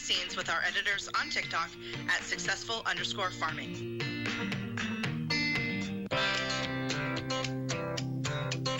scenes with our editors on TikTok at successful_farming.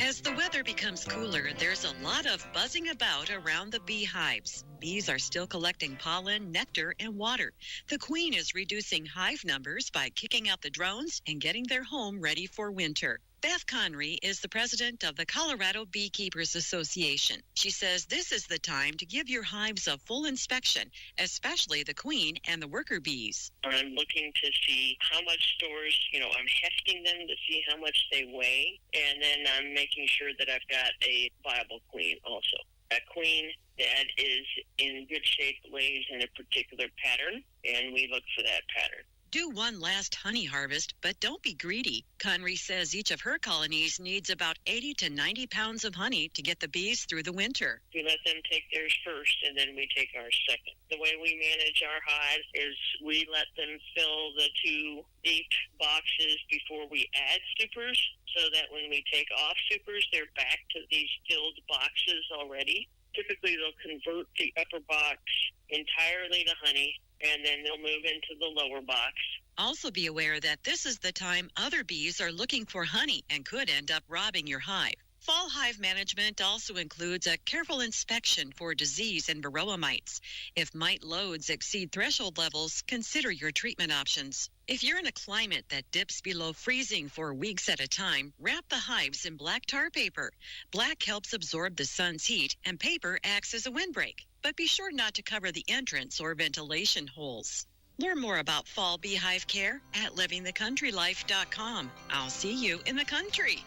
As the weather becomes cooler, there's a lot of buzzing about around the beehives. Bees are still collecting pollen, nectar, and water. The queen is reducing hive numbers by kicking out the drones and getting their home ready for winter. Beth Conry is the president of the Colorado Beekeepers Association. She says this is the time to give your hives a full inspection, especially the queen and the worker bees. I'm looking to see how much stores, I'm hefting them to see how much they weigh, and then I'm making sure that I've got a viable queen also. A queen that is in good shape lays in a particular pattern, and we look for that pattern. Do one last honey harvest, but don't be greedy. Conry says each of her colonies needs about 80 to 90 pounds of honey to get the bees through the winter. We let them take theirs first, and then we take ours second. The way we manage our hives is we let them fill the 2 deep boxes before we add supers, so that when we take off supers, they're back to these filled boxes already. Typically, they'll convert the upper box entirely to honey, and then they'll move into the lower box. Also be aware that this is the time other bees are looking for honey and could end up robbing your hive. Fall hive management also includes a careful inspection for disease and varroa mites. If mite loads exceed threshold levels, consider your treatment options. If you're in a climate that dips below freezing for weeks at a time, wrap the hives in black tar paper. Black helps absorb the sun's heat, and paper acts as a windbreak. But be sure not to cover the entrance or ventilation holes. Learn more about fall beehive care at livingthecountrylife.com. I'll see you in the country.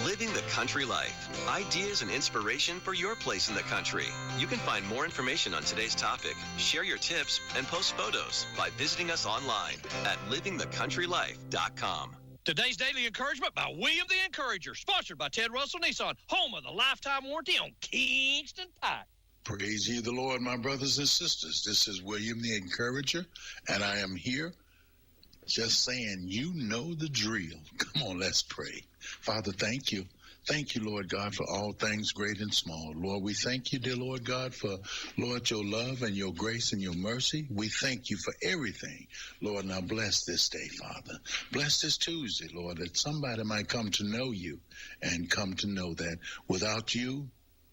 Living the Country Life. Ideas and inspiration for your place in the country. You can find more information on today's topic, share your tips, and post photos by visiting us online at livingthecountrylife.com. Today's Daily Encouragement by William the Encourager, sponsored by Ted Russell Nissan, home of the lifetime warranty on Kingston Pike. Praise ye the Lord, my brothers and sisters. This is William the Encourager, and I am here just saying, you know the drill. Come on, let's pray. Father, thank you. Thank you, Lord God, for all things great and small. Lord, we thank you, dear Lord God, for, Lord, your love and your grace and your mercy. We thank you for everything. Lord, now bless this day, Father. Bless this Tuesday, Lord, that somebody might come to know you and come to know that without you,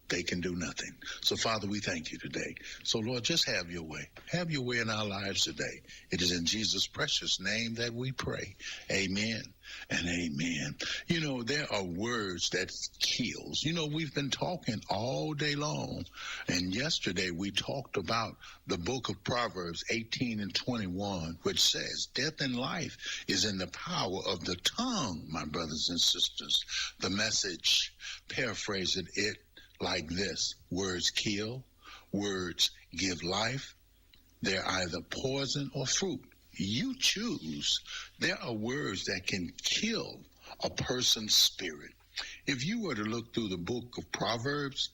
they can do nothing. So, Father, we thank you today. So, Lord, just have your way. Have your way in our lives today. It is in Jesus' precious name that we pray. Amen and amen. You know, there are words that kills. You know, we've been talking all day long. And yesterday we talked about the book of Proverbs 18 and 21, which says, death and life is in the power of the tongue, my brothers and sisters. The Message paraphrased it like this: words kill, words give life. They're either poison or fruit. You choose. There are words that can kill a person's spirit. If you were to look through the book of Proverbs,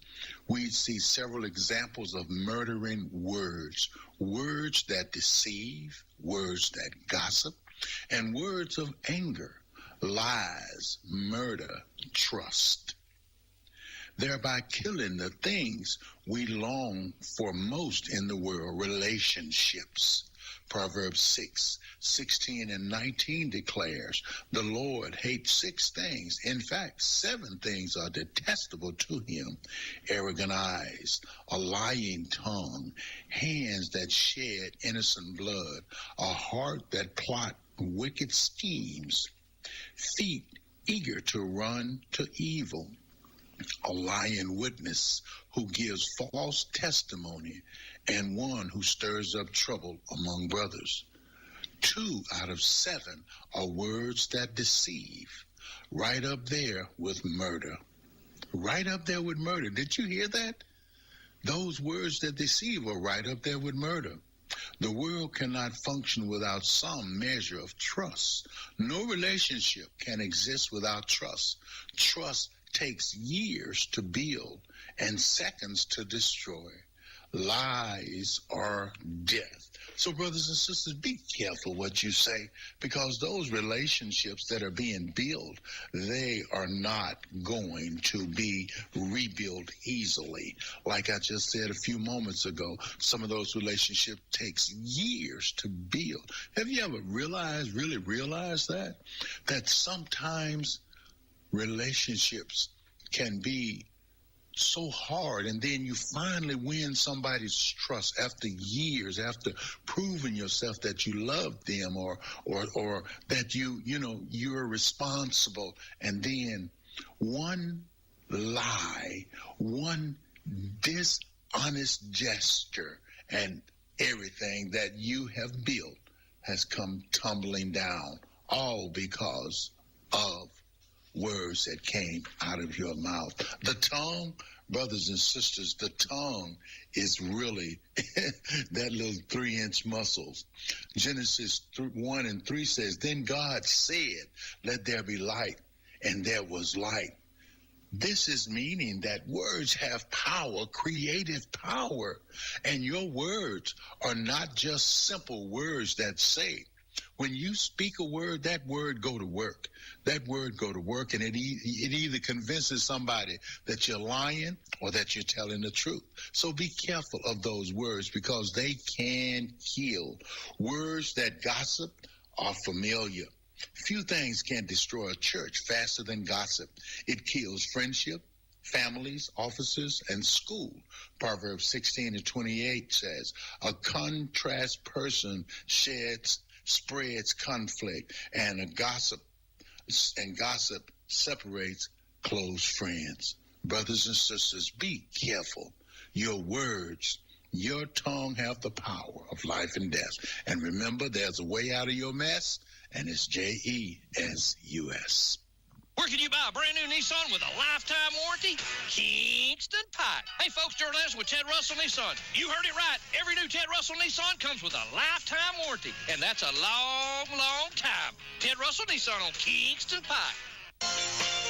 we'd see several examples of murdering words. Words that deceive, words that gossip, and words of anger, lies, murder, trust, thereby killing the things we long for most in the world, relationships. Proverbs 6:16 and 19 declares, the Lord hates 6 things. In fact, 7 things are detestable to him: arrogant eyes, a lying tongue, hands that shed innocent blood, a heart that plot wicked schemes, feet eager to run to evil, a lying witness who gives false testimony, and one who stirs up trouble among brothers. 2 out of 7 are words that deceive. Right up there with murder. Right up there with murder. Did you hear that? Those words that deceive are right up there with murder. The world cannot function without some measure of trust. No relationship can exist without trust. Trust takes years to build and seconds to destroy. lies are death. So, brothers and sisters, be careful what you say, because those relationships that are being built, they are not going to be rebuilt easily. Like I just said a few moments ago, some of those relationships takes years to build. Have you ever really realized that? That sometimes relationships can be so hard, and then you finally win somebody's trust after years, after proving yourself that you love them, or that you're responsible, and then one lie, one dishonest gesture, and everything that you have built has come tumbling down, all because of words that came out of your mouth. The tongue, brothers and sisters, the tongue is really that little 3-inch muscles. Genesis 1:3 says, "Then God said, let there be light, and there was light." This is meaning that words have power, creative power, and your words are not just simple words that say. When you speak a word, that word go to work. That word go to work, and it either convinces somebody that you're lying or that you're telling the truth. So be careful of those words, because they can kill. Words that gossip are familiar. Few things can destroy a church faster than gossip. It kills friendship, families, offices, and school. Proverbs 16:28 says, "A contrast person spreads conflict, and gossip separates close friends." Brothers and sisters, be careful. Your words, your tongue have the power of life and death. And remember, there's a way out of your mess, and it's JESUS. Where can you buy a brand new Nissan with a lifetime warranty? Kingston Pike. Hey, folks, Gerald Anderson with Ted Russell Nissan. You heard it right. Every new Ted Russell Nissan comes with a lifetime warranty, and that's a long, long time. Ted Russell Nissan on Kingston Pike.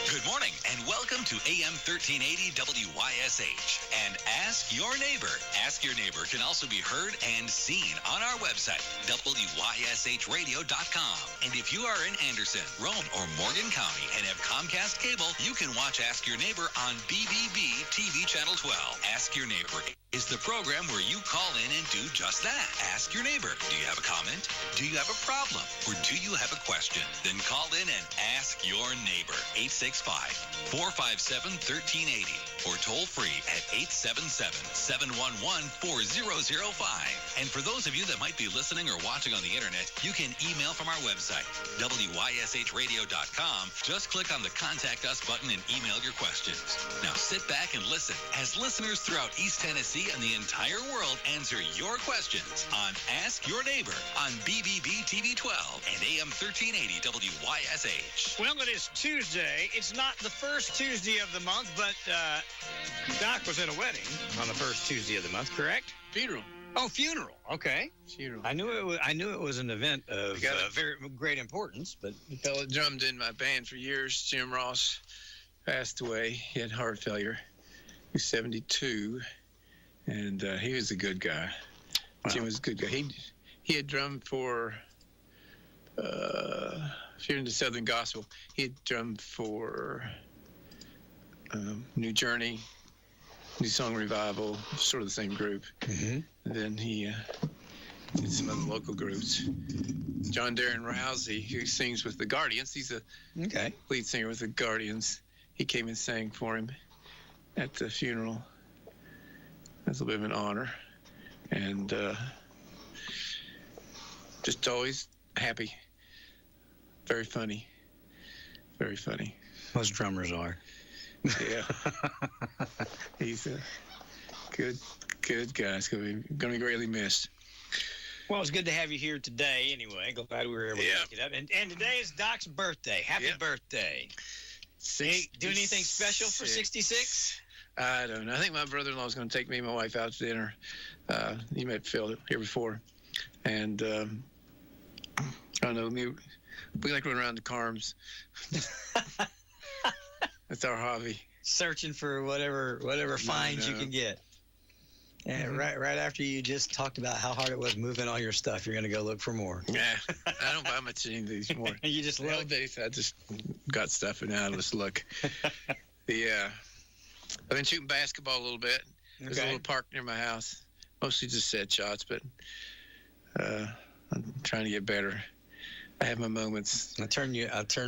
Good morning, and welcome to AM 1380 WYSH and Ask Your Neighbor. Ask Your Neighbor can also be heard and seen on our website, WYSHradio.com. And if you are in Anderson, Rome, or Morgan County and have Comcast cable, you can watch Ask Your Neighbor on BBB TV Channel 12. Ask Your Neighbor is the program where you call in and do just that. Ask your neighbor. Do you have a comment? Do you have a problem? Or do you have a question? Then call in and ask your neighbor. 865-457-1380 or toll free at 877-711-4005. And for those of you that might be listening or watching on the internet, you can email from our website, WYSHradio.com. Just click on the Contact Us button and email your questions. Now sit back and listen as listeners throughout East Tennessee and the entire world answer your questions on Ask Your Neighbor on BBB TV 12 and AM 1380 WYSH. Well, it is Tuesday. It's not the first Tuesday of the month, but Doc was at a wedding on the first Tuesday of the month, correct? Funeral. Oh, funeral. Okay. Funeral. I knew it was an event of very great importance, but the fellow that drummed in my band for years, Jim Ross, passed away. He had heart failure. He was 72, and he was a good guy. Wow. Jim was a good guy. He had drummed for, if you're into Southern Gospel, he had drummed for New Journey, New Song Revival, sort of the same group. Mm-hmm. And then he did some other local groups. John Darren Rousey, who sings with the Guardians, he's a lead singer with the Guardians. He came and sang for him at the funeral. That's a little bit of an honor. And just always happy. Very funny. Very funny. Most drummers are. Yeah. He's a good guy. It's going to be greatly missed. Well, it's good to have you here today anyway. Glad we were able to make it up. And today is Doc's birthday. Happy birthday. Do anything special for 66? I don't know. I think my brother-in-law is going to take me and my wife out to dinner. You met Phil here before. And I don't know. We like running around the Carms. That's our hobby. Searching for whatever finds you can get. And right after you just talked about how hard it was moving all your stuff, you're going to go look for more. Yeah, I don't buy much anything anymore. You just look. Nowadays, I just got stuff and now I just look. I've been shooting basketball a little bit. There's a little park near my house. Mostly just set shots, but I'm trying to get better. I have my moments. I'll turn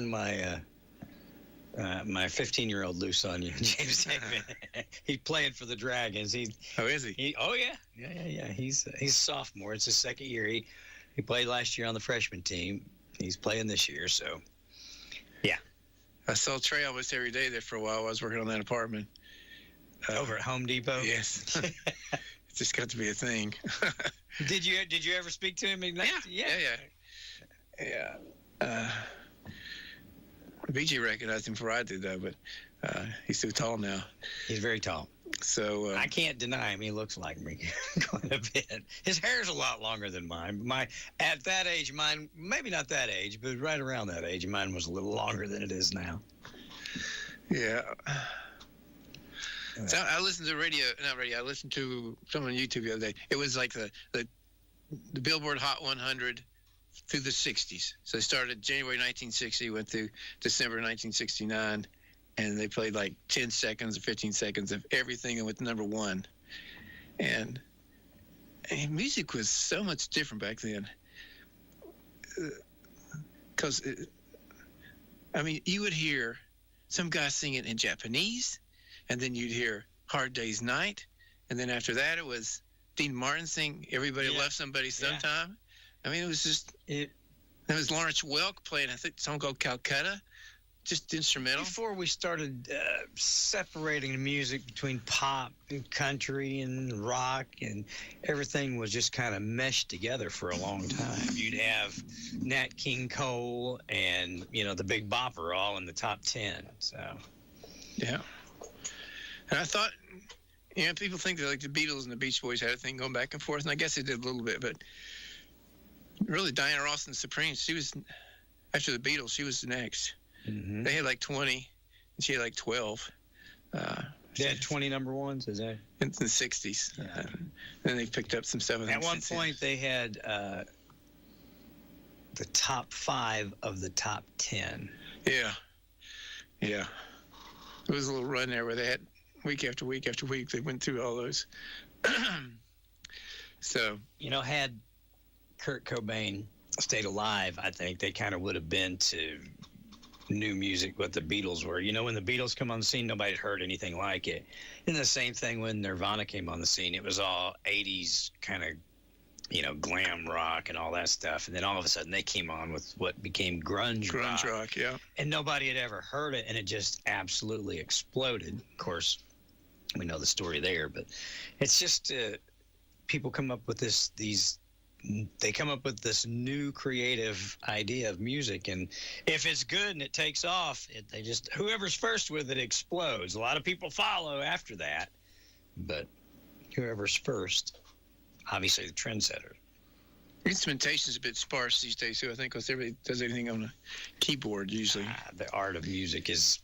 my my 15-year-old loose on you, James Hickman. He's playing for the Dragons. Is he? Oh yeah. He's a sophomore. It's his second year. He played last year on the freshman team. He's playing this year. So yeah. I saw Trey almost every day there for a while. I was working on that apartment. Over at Home Depot. Yes. It just got to be a thing. Did you ever speak to him? Yeah. BG recognized him before I did, though, but he's too tall now. He's very tall. So I can't deny him. He looks like me quite a bit. His hair's a lot longer than mine. At that age, mine, maybe not that age, but right around that age, mine was a little longer than it is now. Yeah. So I listened to I listened to someone on YouTube the other day. It was like the Billboard Hot 100 through the 60s. So they started January 1960, went through December 1969, and they played like 10 seconds or 15 seconds of everything with number one. And music was so much different back then. Because, you would hear some guy singing in Japanese, and then you'd hear Hard Day's Night, and then after that it was Dean Martin sing Everybody Loves Somebody Sometime. It was just it was Lawrence Welk playing, I think, a song called Calcutta, just instrumental. Before we started separating the music between pop and country and rock, and everything was just kind of meshed together for a long time. You'd have Nat King Cole and, the Big Bopper all in the top 10. So, yeah. And I thought, people think that like the Beatles and the Beach Boys had a thing going back and forth, and I guess they did a little bit, but really Diana Ross and the Supremes, she was, after the Beatles, she was the next. Mm-hmm. They had like 20, and she had like 12. They had 20 number ones, is that? In the 60s. Yeah. Then they picked up some 7. At one point, they had the top 5 of the top 10. Yeah. There was a little run there where they had week after week after week, they went through all those. So, had Kurt Cobain stayed alive, I think they kind of would have been to new music what the Beatles were. When the Beatles come on the scene, nobody had heard anything like it. And the same thing when Nirvana came on the scene. It was all 80s kind of, glam rock and all that stuff. And then all of a sudden they came on with what became grunge rock, yeah. And nobody had ever heard it, and it just absolutely exploded. Of course, we know the story there, but it's just people come up with this new creative idea of music, and if it's good and it takes off, whoever's first with it explodes. A lot of people follow after that, but whoever's first, obviously the trendsetter. Instrumentation's a bit sparse these days too, I think, because everybody does everything on a keyboard usually. The art of music is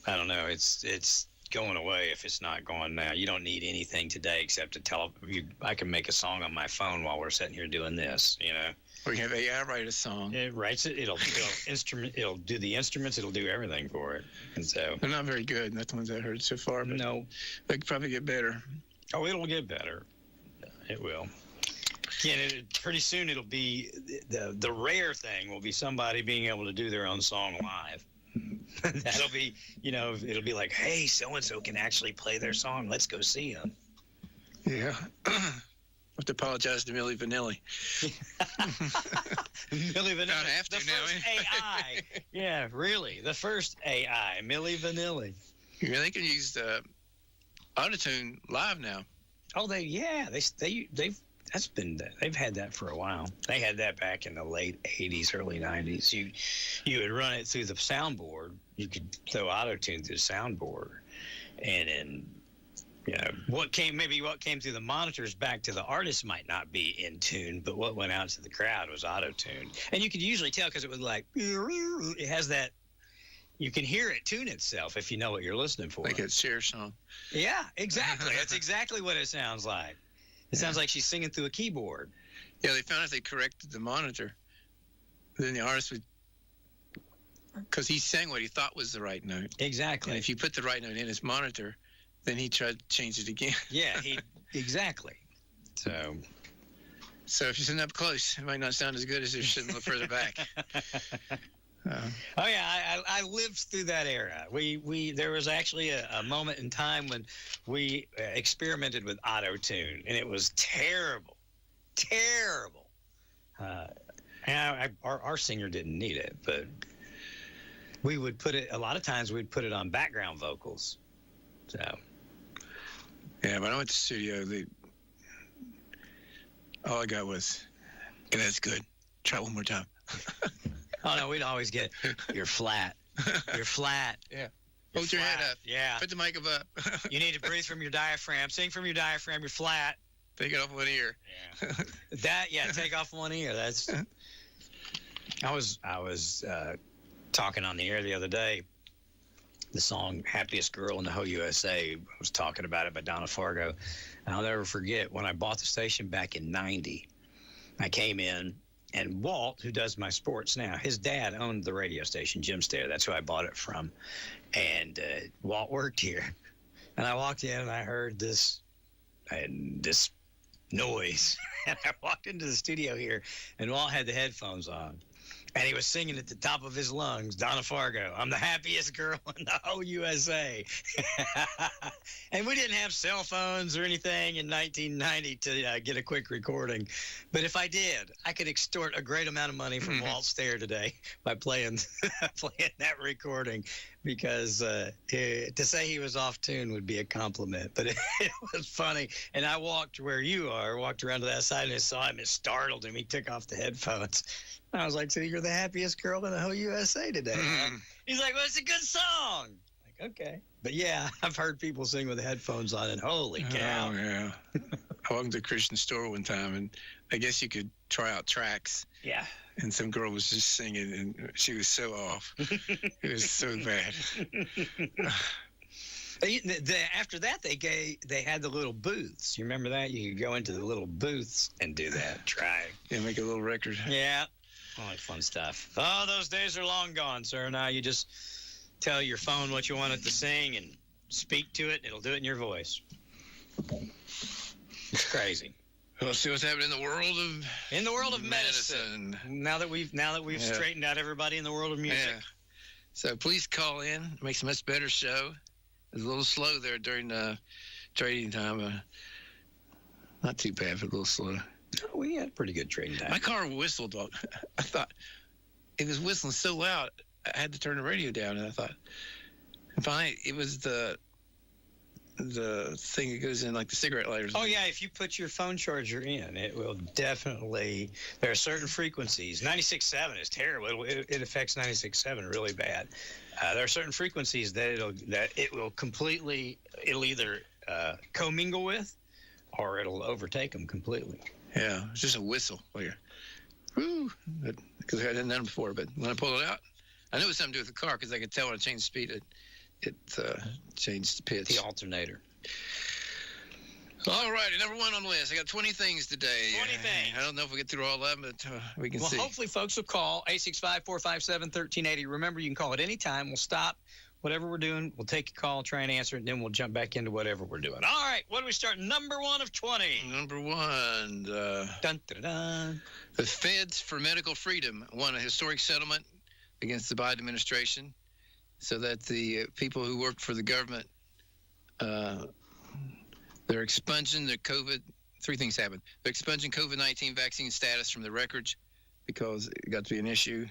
I don't know, it's going away if it's not going now. You don't need anything today except I can make a song on my phone while we're sitting here doing this, Or you have AI write a song. It writes it. It'll do the instruments. It'll do everything for it. And so they're not very good. Not the ones I heard so far. But no, they could probably get better. Oh, it'll get better. It will. Yeah, pretty soon it'll be the rare thing will be somebody being able to do their own song live. That'll be, it'll be like, hey, so-and-so can actually play their song. Let's go see them. Yeah. I have to apologize to Milli Vanilli. Milli Vanilli. Don't have to the now. First AI. Yeah, really. The first AI, Milli Vanilli. Yeah, they can use Autotune live now. Oh, they've had that for a while. They had that back in the late 80s, early 90s. You would run it through the soundboard. You could throw Autotune through the soundboard. And then, what came through the monitors back to the artist might not be in tune, but what went out to the crowd was Autotune. And you could usually tell because it was like, it has that, you can hear it tune itself if you know what you're listening for. Like a Cher song. Yeah, exactly. That's exactly what it sounds like. It sounds like she's singing through a keyboard. Yeah, they found if they corrected the monitor, then the artist would, because he sang what he thought was the right note. Exactly. And if you put the right note in his monitor, then he tried to change it again. Yeah, exactly. So if you sitting up close, it might not sound as good as if you're sitting a little further back. Oh yeah, I lived through that era. There was actually a moment in time when we experimented with auto-tune, and it was terrible. And our singer didn't need it, but we would put it. A lot of times we'd put it on background vocals. So yeah, when I went to the studio, all I got was, "Yeah, that's good. Try one more time." Oh no, we'd always get, "You're flat. You're flat." Yeah. Hold your head up. Yeah. Put the mic up. You need to breathe from your diaphragm. Sing from your diaphragm. You're flat. Take it off one ear. Yeah. Take off one ear. That's. I was talking on the air the other day. The song "Happiest Girl in the Whole USA." I was talking about it by Donna Fargo. And I'll never forget when I bought the station back in '90. I came in. And Walt, who does my sports now, his dad owned the radio station, Jim Stair. That's who I bought it from. And Walt worked here. And I walked in and I heard this noise. And I walked into the studio here, and Walt had the headphones on. And he was singing at the top of his lungs, Donna Fargo, "I'm the happiest girl in the whole USA." And we didn't have cell phones or anything in 1990 to get a quick recording. But if I did, I could extort a great amount of money from Walt Stair today by playing that recording, because to say he was off tune would be a compliment. But it was funny. And I walked where you are, walked around to that side, and I saw him. It startled him. He took off the headphones. I was like, "So you're the happiest girl in the whole USA today?" Huh? He's like, "Well, it's a good song." Like, okay. But yeah, I've heard people sing with the headphones on, and holy cow. Oh, yeah. I walked to a Christian store one time, and I guess you could try out tracks. Yeah. And some girl was just singing, and she was so off. It was so bad. After that, they had the little booths. You remember that? You could go into the little booths and do that. Try. Yeah, make a little record. Yeah. All that fun stuff. Oh, those days are long gone, sir. Now you just tell your phone what you want it to sing and speak to it. It'll do it in your voice. It's crazy. Let's see what's happening in the world of medicine. Now that we've straightened out everybody in the world of music. Yeah. So please call in. It makes a much better show. It was a little slow there during trading time. Not too bad, but a little slow. Oh, we had pretty good trading time. My car whistled. I thought it was whistling so loud, I had to turn the radio down. And I thought, and finally, it was the thing that goes in like the cigarette lighters. Oh yeah, if you put your phone charger in, it will definitely. There are certain frequencies. 96.7 is terrible. It affects 96.7 really bad. There are certain frequencies that it will completely. It'll either commingle with, or it'll overtake them completely. Yeah, it's just a whistle. Like, whoo, because I hadn't done it before. But when I pulled it out, I knew it was something to do with the car because I could tell when I changed the speed. It changed the pitch. The alternator. All righty, number one on the list. I got 20 things today. 20 things. I don't know if we get through all of them, but we can see. Well, hopefully folks will call 865-457-1380. Remember, you can call at any time. We'll stop whatever we're doing. We'll take a call, try and answer it, and then we'll jump back into whatever we're doing. All right, what do we start? Number one of 20. Number one. Dun, dun, dun. The Feds for Medical Freedom won a historic settlement against the Biden administration so that the people who work for the government, they're expunging the three things happened. They're expunging COVID-19 vaccine status from the records because it got to be an issue.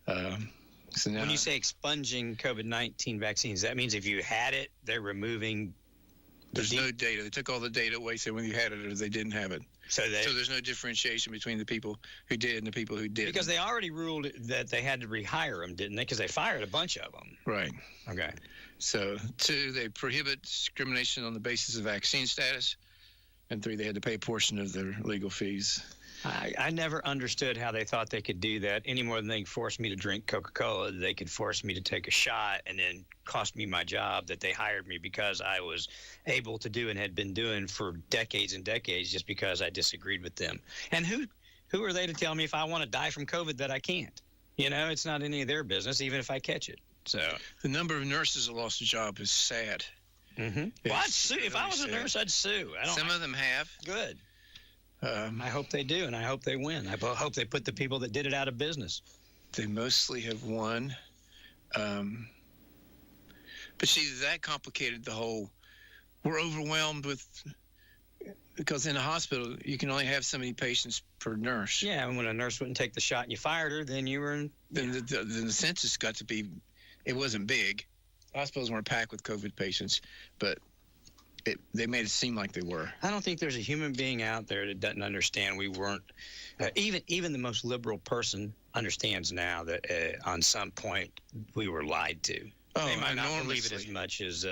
So now, when you say expunging COVID-19 vaccines, that means if you had it, they're removing. There's no data. They took all the data away, so when you had it or they didn't have it. So there's no differentiation between the people who did and the people who didn't. Because they already ruled that they had to rehire them, didn't they? Because they fired a bunch of them. Right. Okay. So 2, they prohibit discrimination on the basis of vaccine status. And 3, they had to pay a portion of their legal fees. I never understood how they thought they could do that any more than they forced me to drink Coca-Cola. They could force me to take a shot and then cost me my job that they hired me because I was able to do and had been doing for decades and decades just because I disagreed with them. And who are they to tell me if I want to die from COVID that I can't? It's not any of their business, even if I catch it. So the number of nurses that lost a job is sad. Mm-hmm. Well, I'd sue. If I was a nurse, I'd sue. Some of them have. Good. I hope they do, and I hope they win. I hope they put the people that did it out of business. They mostly have won. But see, that complicated the whole. We're overwhelmed with, because in a hospital, you can only have so many patients per nurse. Yeah, and when a nurse wouldn't take the shot and you fired her, then you were in. Then the census got to be, it wasn't big. Hospitals weren't packed with COVID patients, but they made it seem like they were. I don't think there's a human being out there that doesn't understand we weren't. Even the most liberal person understands now that on some point we were lied to. Oh, they might not believe it as much as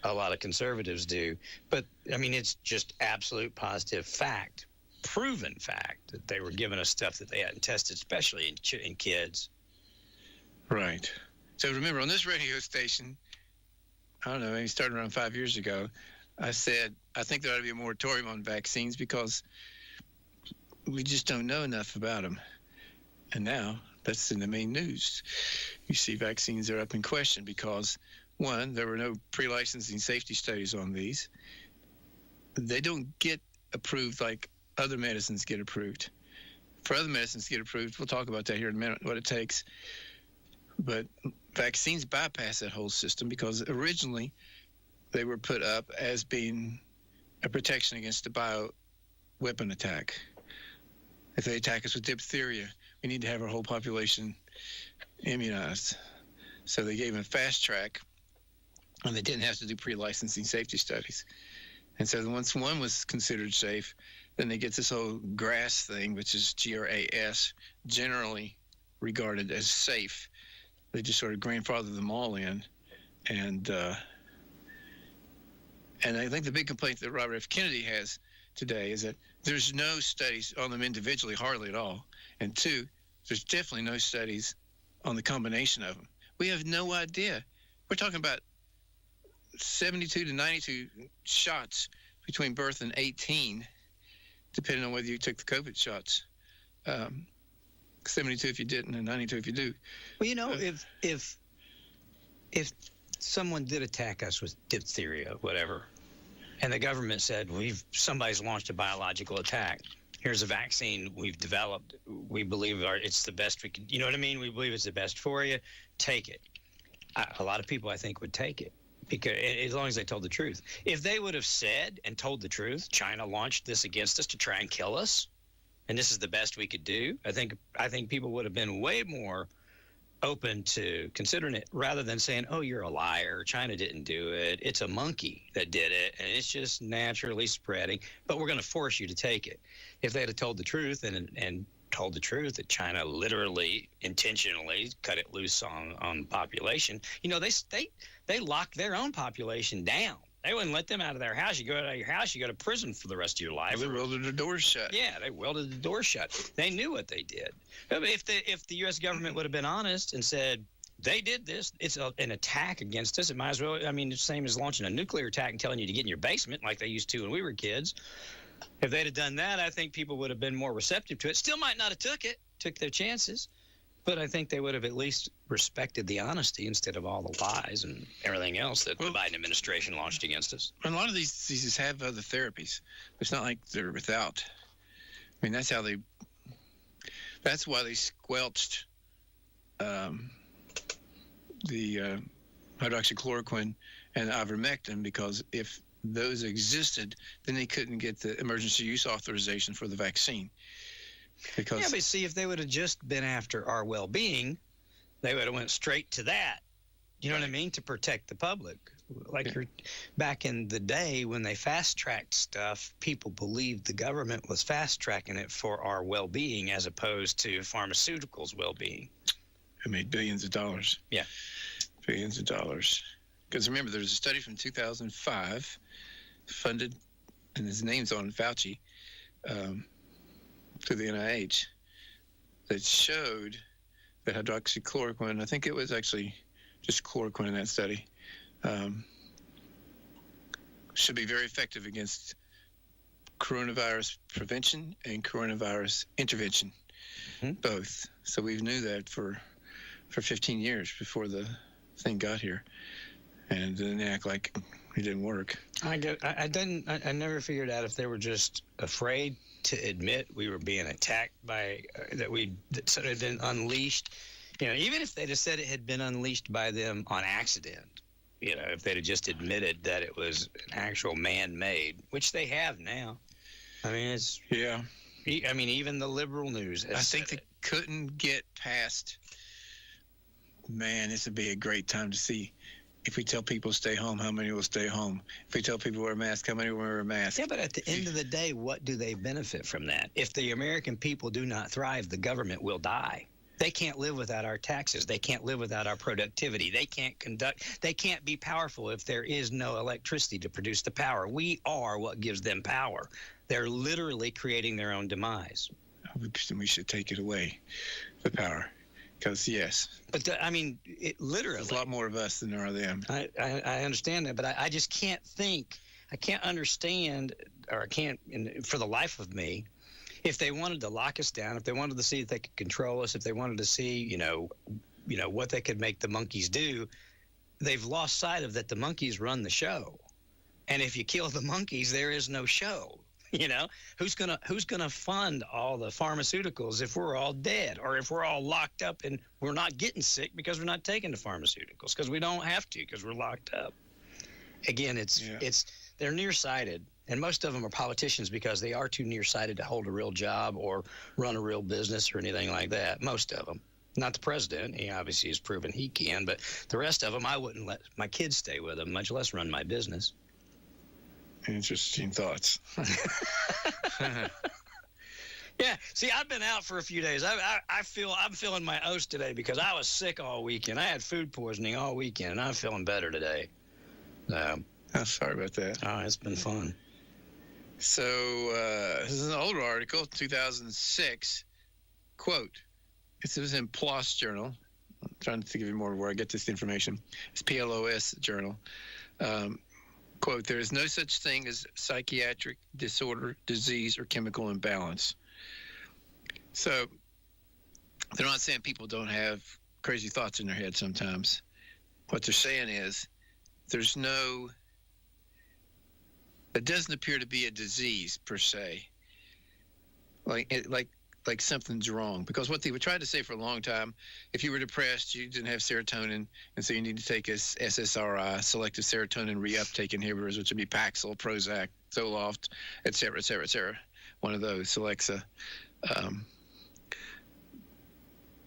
a lot of conservatives do, but I mean it's just absolute positive fact, proven fact that they were giving us stuff that they hadn't tested, especially in kids. Right. So remember, on this radio station, I don't know, maybe starting around 5 years ago, I said, I think there ought to be a moratorium on vaccines because we just don't know enough about them. And now that's in the main news. You see vaccines are up in question because, one, there were no pre-licensing safety studies on these. They don't get approved like other medicines get approved. For other medicines to get approved, we'll talk about that here in a minute, what it takes. But vaccines bypass that whole system because originally they were put up as being a protection against a bioweapon attack. If they attack us with diphtheria, we need to have our whole population immunized. So they gave them a fast track, and they didn't have to do pre-licensing safety studies. And so once one was considered safe, then they get this whole GRAS thing, which is GRAS, generally regarded as safe. They just sort of grandfather them all in. And I think the big complaint that Robert F. Kennedy has today is that there's no studies on them individually, hardly at all. And two, there's definitely no studies on the combination of them. We have no idea. We're talking about 72 to 92 shots between birth and 18, depending on whether you took the COVID shots. 72 if you didn't, and 92 if you do. Well, if someone did attack us with diphtheria, whatever, and the government said somebody's launched a biological attack. Here's a vaccine we've developed. We believe it's the best we could. You know what I mean? We believe it's the best for you. Take it. A lot of people, I think, would take it because as long as they told the truth. If they would have said and told the truth, China launched this against us to try and kill us, and this is the best we could do, I think people would have been way more open to considering it rather than saying, oh, you're a liar. China didn't do it. It's a monkey that did it, and it's just naturally spreading, but we're going to force you to take it. If they had told the truth and told the truth that China literally intentionally cut it loose on population, they locked their own population down. They wouldn't let them out of their house. You go out of your house, you go to prison for the rest of your life. They welded the doors shut. Yeah, they welded the doors shut. They knew what they did. If the U.S. government would have been honest and said, they did this, it's an attack against us, it might as well, it's the same as launching a nuclear attack and telling you to get in your basement like they used to when we were kids. If they'd have done that, I think people would have been more receptive to it. Still might not have took their chances. But I think they would have at least respected the honesty instead of all the lies and everything else that the Biden administration launched against us. And a lot of these diseases have other therapies. It's not like they're without. That's why they squelched the hydroxychloroquine and ivermectin, because if those existed, then they couldn't get the emergency use authorization for the vaccine. Because but see, if they would have just been after our well-being, they would have went straight to that. You know what I mean? To protect the public. Back in the day when they fast-tracked stuff, people believed the government was fast-tracking it for our well-being as opposed to pharmaceuticals' well-being. It made billions of dollars. Yeah. Billions of dollars. Because remember, there's a study from 2005 funded, and his name's on Fauci, through the NIH that showed that hydroxychloroquine, I think it was actually just chloroquine in that study, should be very effective against coronavirus prevention and coronavirus intervention, both. So we knew that for 15 years before the thing got here, and then they act like it didn't work. I never figured out if they were just afraid to admit we were being attacked by that sort of been unleashed. Even if they'd have said it had been unleashed by them on accident, if they'd have just admitted that it was an actual man-made, which they have now. I mean, it's yeah. I mean, even the liberal news. I think they couldn't get past. Man, this would be a great time to see. If we tell people stay home, how many will stay home? If we tell people wear a mask, how many will wear a mask? Yeah, but at the end of the day, what do they benefit from that? If the American people do not thrive, the government will die. They can't live without our taxes. They can't live without our productivity. They can't be powerful if there is no electricity to produce the power. We are what gives them power. They're literally creating their own demise. We should take it away, the power. Because, yes. But, it literally. There's a lot more of us than there are them. I understand that, but I just can't think. I can't understand, or I can't, for the life of me, if they wanted to lock us down, if they wanted to see if they could control us, if they wanted to see, what they could make the monkeys do, they've lost sight of that the monkeys run the show. And if you kill the monkeys, there is no show. Who's gonna fund all the pharmaceuticals if we're all dead, or if we're all locked up and we're not getting sick because we're not taking the pharmaceuticals because we don't have to because we're locked up? Again, they're nearsighted, and most of them are politicians because they are too nearsighted to hold a real job or run a real business or anything like that. Most of them, not the president. He obviously has proven he can, but the rest of them, I wouldn't let my kids stay with them, much less run my business. Interesting thoughts. Yeah. See, I've been out for a few days. I'm feeling my oats today because I was sick all weekend. I had food poisoning all weekend, and I'm feeling better today. I'm sorry about that. Oh, it's been fun. So this is an older article, 2006. Quote, this was in PLOS Journal. I'm trying to think of more where I get this information. It's PLOS Journal. Quote, there is no such thing as psychiatric disorder, disease, or chemical imbalance. So they're not saying people don't have crazy thoughts in their head sometimes. What they're saying is it doesn't appear to be a disease per se. Like something's wrong. Because what they were trying to say for a long time, if you were depressed, you didn't have serotonin, and so you need to take SSRI, selective serotonin reuptake inhibitors, which would be Paxil, Prozac, Zoloft, et cetera, et cetera, et cetera. One of those, Celexa.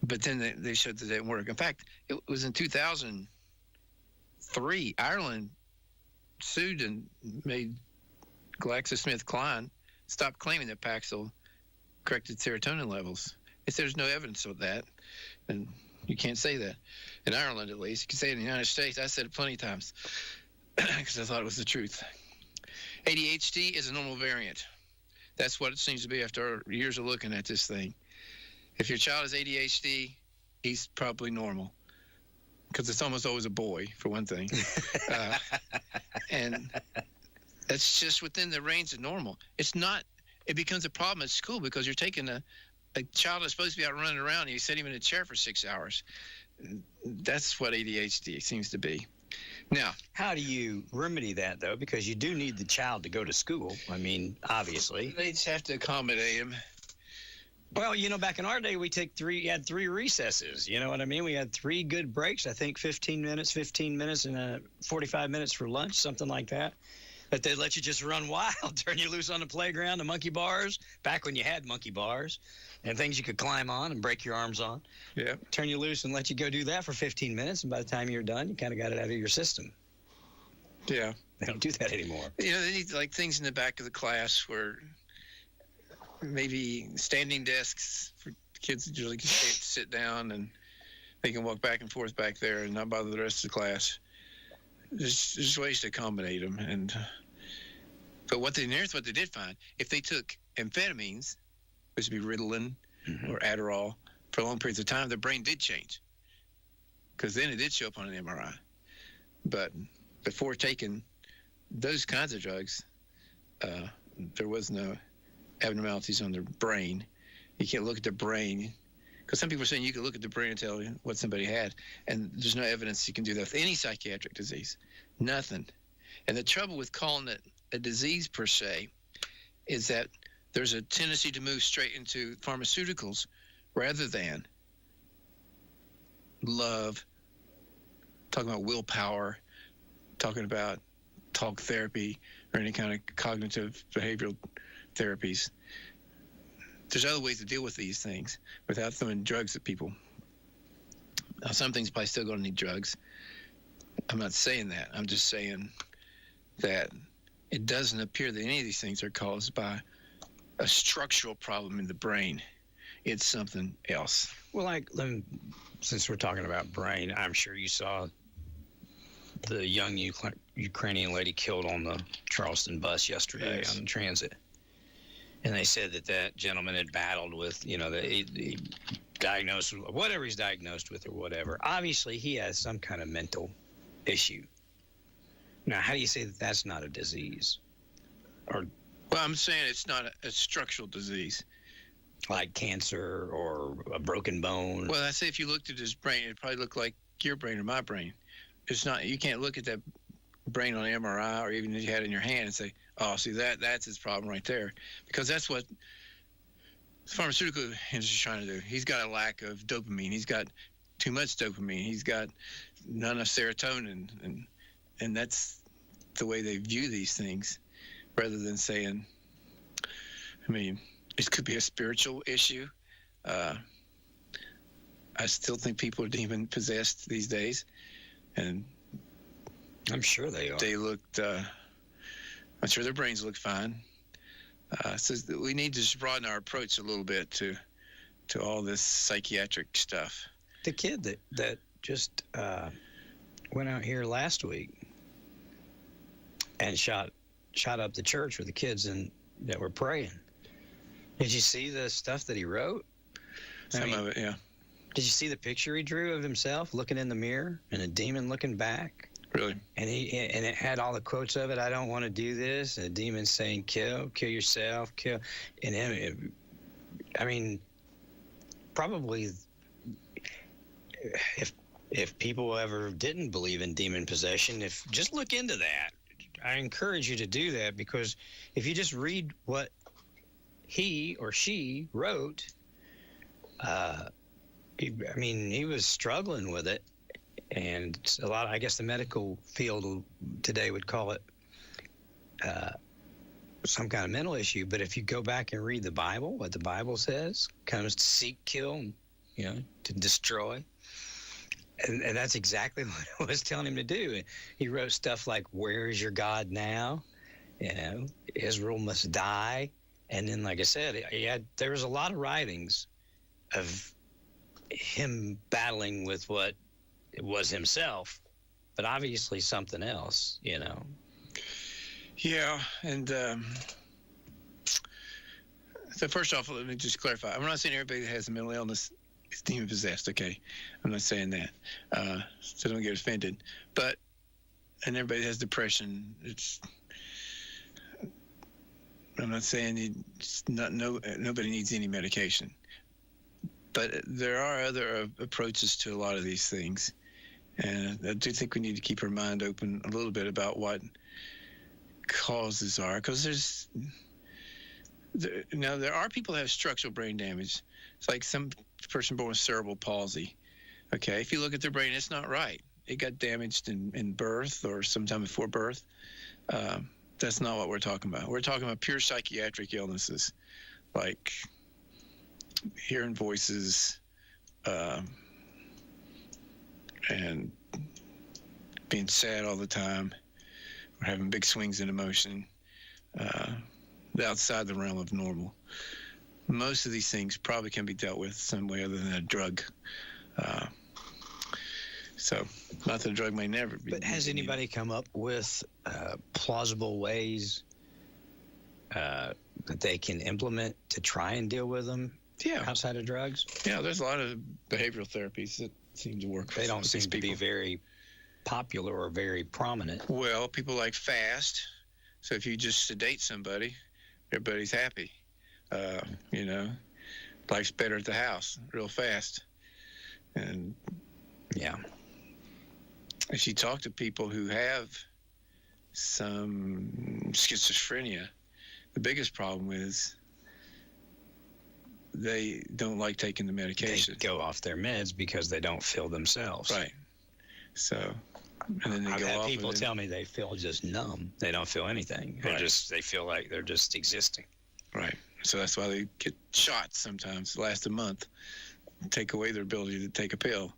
But then they showed that it didn't work. In fact, it was in 2003, Ireland sued and made GlaxoSmithKline stop claiming that Paxil corrected serotonin levels. If there's no evidence of that, then you can't say that. In Ireland, at least. You can say it in the United States. I said it plenty of times because I thought it was the truth. ADHD is a normal variant. That's what it seems to be after years of looking at this thing. If your child has ADHD, he's probably normal because it's almost always a boy, for one thing. And that's just within the range of normal. It's not. It becomes a problem at school because you're taking a child that's supposed to be out running around and you set him in a chair for 6 hours. That's what ADHD seems to be. Now, how do you remedy that, though? Because you do need the child to go to school. I mean, obviously. They just have to accommodate him. Well, back in our day, we had 3 recesses. You know what I mean? We had 3 good breaks. I think 15 minutes, and 45 minutes for lunch, something like that. That they'd let you just run wild, turn you loose on the playground, the monkey bars, back when you had monkey bars, and things you could climb on and break your arms on. Yeah. Turn you loose and let you go do that for 15 minutes, and by the time you're done, you kind of got it out of your system. Yeah. They don't do that anymore. They need things in the back of the class where maybe standing desks for kids that usually can sit down and they can walk back and forth back there and not bother the rest of the class. There's ways to accommodate them, but what they did find, if they took amphetamines, which would be Ritalin or Adderall, for long periods of time, their brain did change. Because then it did show up on an MRI. But before taking those kinds of drugs, there was no abnormalities on their brain. You can't look at the brain. Because some people are saying you can look at the brain and tell you what somebody had. And there's no evidence you can do that with any psychiatric disease. Nothing. And the trouble with calling it a disease per se is that there's a tendency to move straight into pharmaceuticals rather than love, talking about willpower, talking about talk therapy or any kind of cognitive behavioral therapies. There's other ways to deal with these things without throwing drugs at people. Now, some things probably still going to need drugs. I'm not saying that. I'm just saying that it doesn't appear that any of these things are caused by a structural problem in the brain. It's something else. Well, since we're talking about brain, I'm sure you saw the young Ukrainian lady killed on the Charleston bus yesterday on the transit. And they said that gentleman had battled with, the diagnosed, whatever he's diagnosed with or whatever. Obviously, he has some kind of mental issue. Now, how do you say that that's not a disease? Well, I'm saying it's not a structural disease. Like cancer or a broken bone? Well, I say if you looked at his brain, it'd probably look like your brain or my brain. It's not. You can't look at that brain on MRI or even if you had it in your hand and say, oh, see, that's his problem right there. Because that's what the pharmaceutical industry is trying to do. He's got a lack of dopamine. He's got too much dopamine. He's got not enough serotonin. And that's the way they view these things rather than saying, it could be a spiritual issue. I still think people are demon possessed these days. And I'm sure they are. They looked, I'm sure their brains look fine. So we need to just broaden our approach a little bit to all this psychiatric stuff. The kid that just went out here last week and shot up the church with the kids that were praying. Did you see the stuff that he wrote? Some of it, yeah. Did you see the picture he drew of himself looking in the mirror and a demon looking back? Really? And it had all the quotes of it. I don't want to do this. And a demon saying, kill yourself, kill. And him, probably if people ever didn't believe in demon possession, just look into that. I encourage you to do that, because if you just read what he or she wrote, he was struggling with it. And a lot, I guess the medical field today would call it some kind of mental issue. But if you go back and read the Bible, what the Bible says, comes to seek, kill, to destroy. And that's exactly what it was telling him to do. He wrote stuff like, where is your God now? Israel must die. And then, like I said, there was a lot of writings of him battling with what it was himself, but obviously something else, Yeah, and so first off, let me just clarify. I'm not saying everybody that has a mental illness is demon possessed, okay? I'm not saying that, so don't get offended. And everybody that has depression, I'm not saying nobody needs any medication. But there are other approaches to a lot of these things. And I do think we need to keep our mind open a little bit about what causes are. Because there are people that have structural brain damage. It's like some person born with cerebral palsy. Okay, if you look at their brain, it's not right. It got damaged in birth or sometime before birth. That's not what we're talking about. We're talking about pure psychiatric illnesses, like hearing voices, and being sad all the time, or having big swings in emotion, outside the realm of normal. Most of these things probably can be dealt with some way other than a drug. So, not that a drug may never be. But has anybody come up with plausible ways that they can implement to try and deal with them outside of drugs? Yeah, there's a lot of behavioral therapies that seem to work. They don't seem to be very popular or very prominent. Well, people like fast. So if you just sedate somebody, everybody's happy. Life's better at the house real fast. And if you talk to people who have some schizophrenia, the biggest problem is they don't like taking the medication. They go off their meds because they don't feel themselves. Right. So, and then they I've go had off. people tell me they feel just numb. They don't feel anything. Right. They feel like they're just existing. Right. So that's why they get shots sometimes, last a month, take away their ability to take a pill.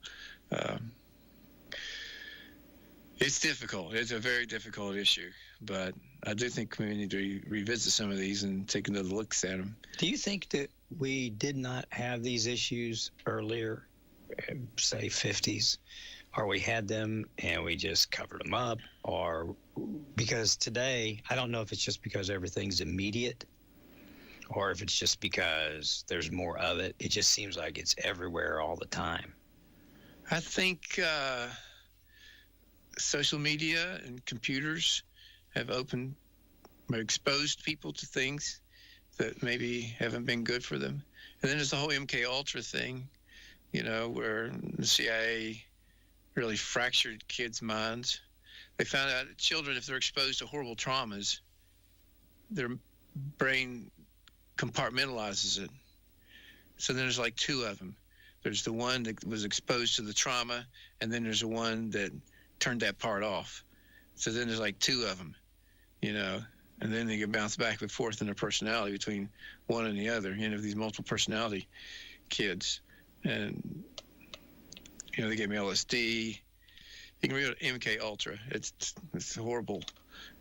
It's difficult. It's a very difficult issue, but I do think we need to revisit some of these and take another look at them. Do you think that we did not have these issues earlier, say 50s, or we had them and we just covered them up, or because today, I don't know if it's just because everything's immediate or if it's just because there's more of it. It just seems like it's everywhere all the time. I think social media and computers have opened or exposed people to things that maybe haven't been good for them. And then there's the whole MK Ultra thing, where the CIA really fractured kids' minds. They found out that children, if they're exposed to horrible traumas, their brain compartmentalizes it. So then there's like two of them. There's the one that was exposed to the trauma, and then there's the one that turned that part off. So then there's like two of them, and then they get bounced back and forth in their personality between one and the other, these multiple personality kids. And, they gave me LSD. You can read MK Ultra. It's horrible.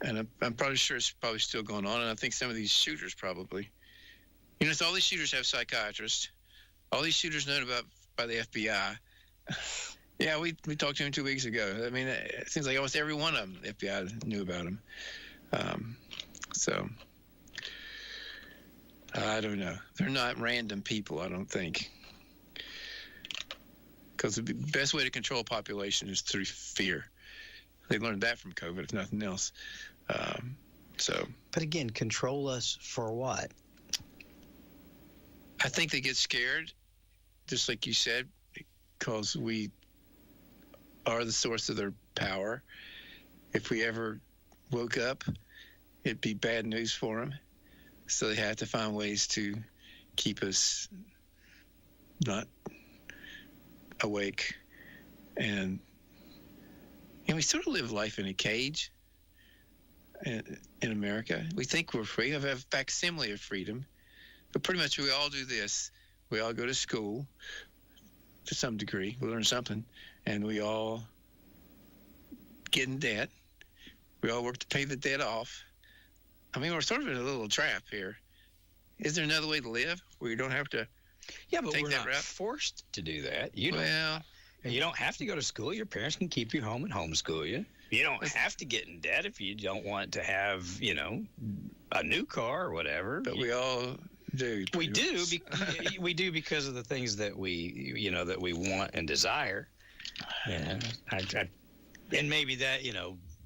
And I'm probably sure it's probably still going on. And I think some of these shooters probably, so all these shooters have psychiatrists. All these shooters known about by the FBI. Yeah, we talked to him 2 weeks ago. I mean, it seems like almost every one of them, the FBI knew about him. So, I don't know. They're not random people, I don't think. Because the best way to control a population is through fear. They learned that from COVID, if nothing else. But again, control us for what? I think they get scared, just like you said, because we are the source of their power. If we ever woke up, it'd be bad news for them. So they have to find ways to keep us not awake. And we sort of live life in a cage in America. We think we're free. We have a facsimile of freedom. But pretty much we all do this. We all go to school to some degree. We learn something. And we all get in debt. We all work to pay the debt off. I mean, we're sort of in a little trap here. Is there another way to live where you don't have to but take we're that not route? forced to do that. You don't have to go to school. Your parents can keep you home and homeschool you. You don't have to get in debt if you don't want to have, a new car or whatever. But we all do. We do. We do because of the things that we, that we want and desire. And maybe that,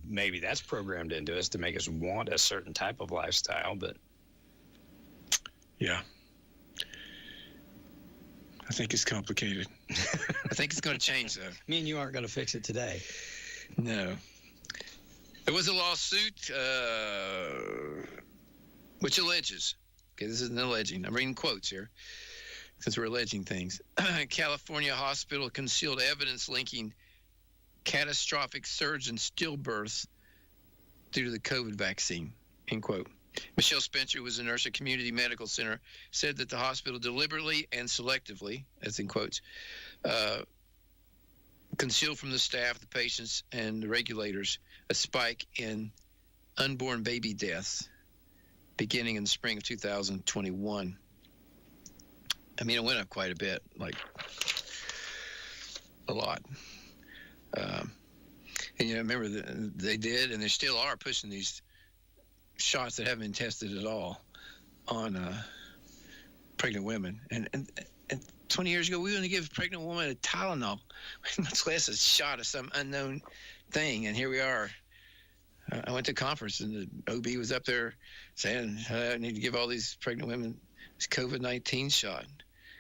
maybe that's programmed into us to make us want a certain type of lifestyle. But yeah, I think it's complicated. I think it's going to change, though. Me and you aren't going to fix it today. No. There was a lawsuit which alleges, okay, this isn't alleging, I'm reading quotes here, since we're alleging things. California hospital concealed evidence linking catastrophic surge in stillbirths due to the COVID vaccine, end quote. Michelle Spencer, who was a nurse at Community Medical Center, said that the hospital deliberately and selectively, as in quotes, concealed from the staff, the patients, and the regulators a spike in unborn baby deaths beginning in the spring of 2021. I mean, it went up quite a bit, like a lot. And remember, they did, and they still are pushing these shots that haven't been tested at all. on pregnant women. And 20 years ago, we wouldn't give a pregnant woman a Tylenol, much less a shot of some unknown thing. And here we are. I went to a conference, and the OB was up there saying, I need to give all these pregnant women this COVID-19 shot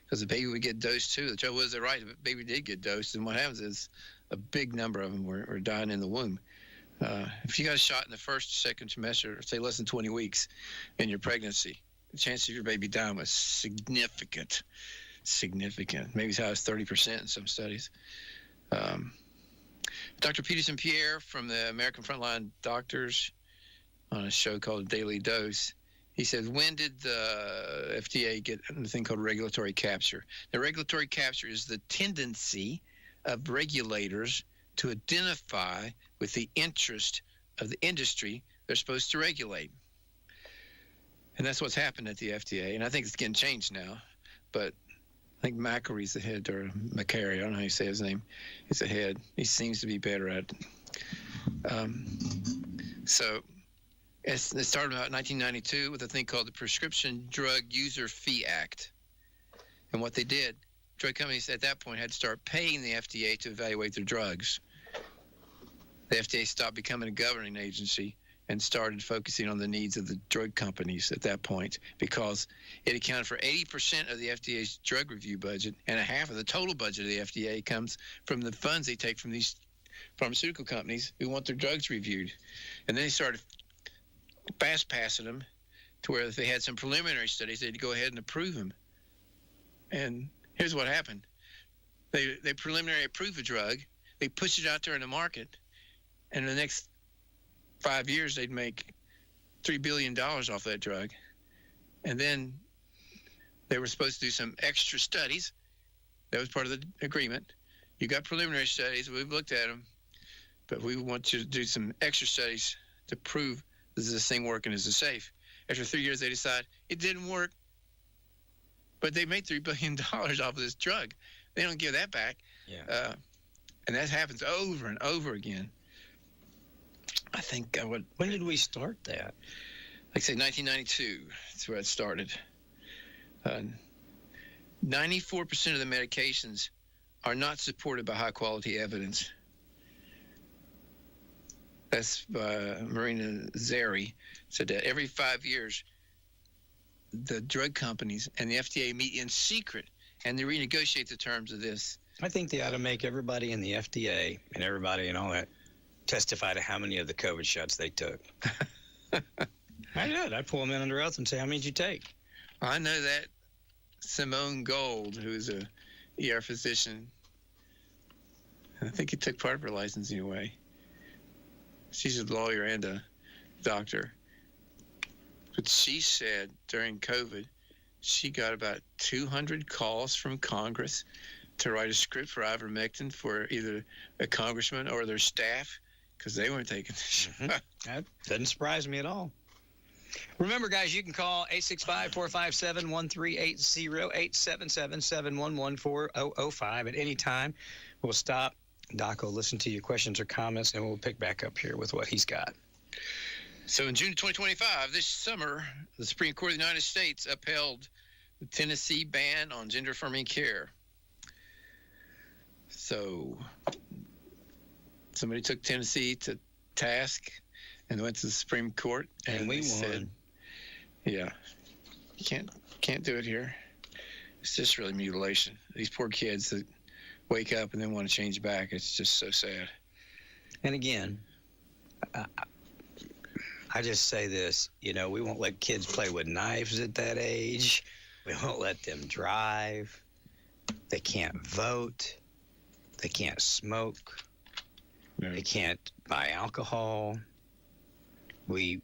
because the baby would get dosed too. The trouble was, they're right, the baby did get dosed, and what happens is a big number of them were dying in the womb. If you got a shot in the first, second trimester, say less than 20 weeks in your pregnancy, the chance of your baby dying was significant, maybe as high as 30% in some studies. Dr. Peterson Pierre from the American Frontline Doctors on a show called Daily Dose, he says, when did the FDA get a thing called regulatory capture? The regulatory capture is the tendency of regulators to identify with the interest of the industry they're supposed to regulate. And that's what's happened at the FDA. And I think it's getting changed now. But I think Macary's the head, or Macari, I don't know how you say his name. He's the head. He seems to be better at it. So it started about 1992 with a thing called the Prescription Drug User Fee Act. And what they did, drug companies at that point had to start paying the FDA to evaluate their drugs. The FDA stopped becoming a governing agency and started focusing on the needs of the drug companies at that point, because it accounted for 80% of the FDA's drug review budget, and a half of the total budget of the FDA comes from the funds they take from these pharmaceutical companies who want their drugs reviewed. And then they started fast passing them to where if they had some preliminary studies, they'd go ahead and approve them. And here's what happened. They preliminary approve a drug, they push it out there in the market, and in the next 5 years, they'd make $3 billion off that drug. And then they were supposed to do some extra studies. That was part of the agreement. You got preliminary studies. We've looked at them. But we want you to do some extra studies to prove is this thing working? Is it safe? After 3 years, they decide it didn't work. But they made $3 billion off of this drug. They don't give that back. Yeah. And that happens over and over again. I think I would. When did we start that? Like say 1992. That's where it started. 94% of the medications are not supported by high quality evidence. That's Marina Zeri said that every 5 years, the drug companies and the FDA meet in secret and they renegotiate the terms of this. I think they ought to make everybody in the FDA and everybody and all that testify to how many of the COVID shots they took. I did. I'd pull them in under oath and say, how many did you take? I know that Simone Gold, who's a ER physician, I think he took part of her licensing away. She's a lawyer and a doctor. But she said during COVID, she got about 200 calls from Congress to write a script for ivermectin for either a congressman or their staff because they weren't taking the shot. That doesn't surprise me at all. Remember, guys, you can call 865-457-1380, 877-711-4005 at any time. We'll stop. Doc will listen to your questions or comments, and we'll pick back up here with what he's got. So in June 2025, this summer, the Supreme Court of the United States upheld the Tennessee ban on gender-affirming care. So somebody took Tennessee to task and went to the Supreme Court, and we won. Said, yeah, you can't do it here. It's just really mutilation. These poor kids that wake up and then want to change back. It's just so sad. And again, I just say this, we won't let kids play with knives at that age. We won't let them drive. They can't vote. They can't smoke. No. They can't buy alcohol. We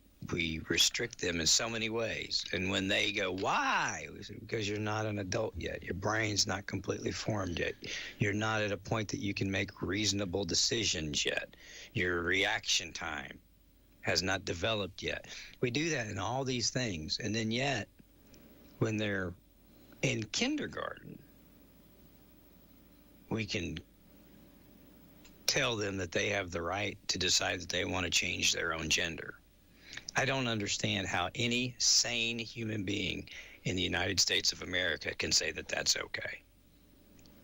restrict them in so many ways. And when they go, why? We say, because you're not an adult yet. Your brain's not completely formed yet. You're not at a point that you can make reasonable decisions yet. Your reaction time has not developed yet. We do that in all these things. And then yet, when they're in kindergarten, we can tell them that they have the right to decide that they want to change their own gender. I don't understand how any sane human being in the United States of America can say that that's okay.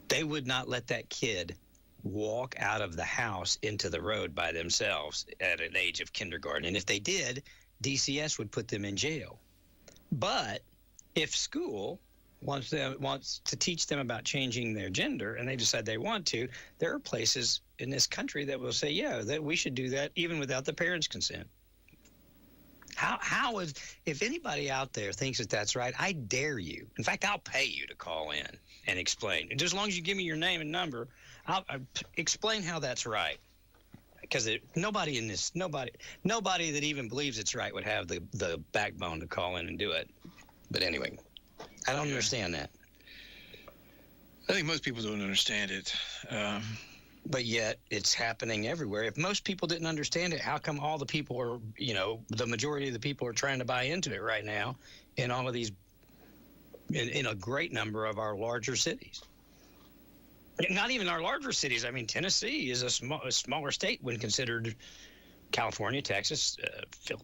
They would not let that kid walk out of the house into the road by themselves at an age of kindergarten. And if they did, DCS would put them in jail. But if school wants to teach them about changing their gender and they decide they want to, there are places in this country that will say, yeah, that we should do that even without the parents' consent. How is, if anybody out there thinks that that's right, I dare you. In fact, I'll pay you to call in and explain. Just as long as you give me your name and number, I'll explain how that's right. Because nobody that even believes it's right would have the backbone to call in and do it. But anyway, I don't understand that. I think most people don't understand it. But yet it's happening everywhere. If most people didn't understand it, how come all the people are, the majority of the people are trying to buy into it right now in all of these, in a great number of our larger cities? Not even our larger cities. I mean, Tennessee is a smaller state when considered California, Texas, a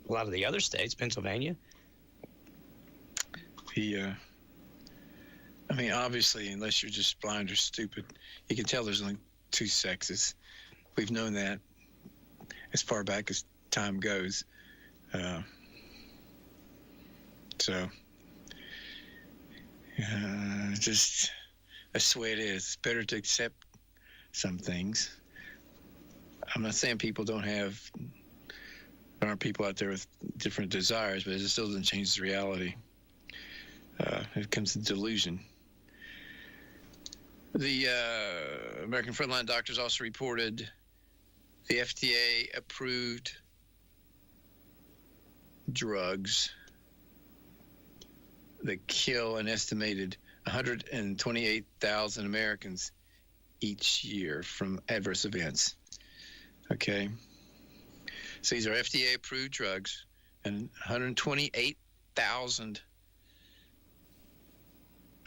lot of the other states, Pennsylvania. I mean, obviously, unless you're just blind or stupid, you can tell there's only two sexes. We've known that as far back as time goes. Just that's the way it is. It's better to accept some things. I'm not saying people there aren't people out there with different desires, but it still doesn't change the reality. It comes to delusion. The American Frontline Doctors also reported the FDA approved drugs that kill an estimated 128,000 Americans each year from adverse events. Okay? So these are FDA approved drugs, and 128,000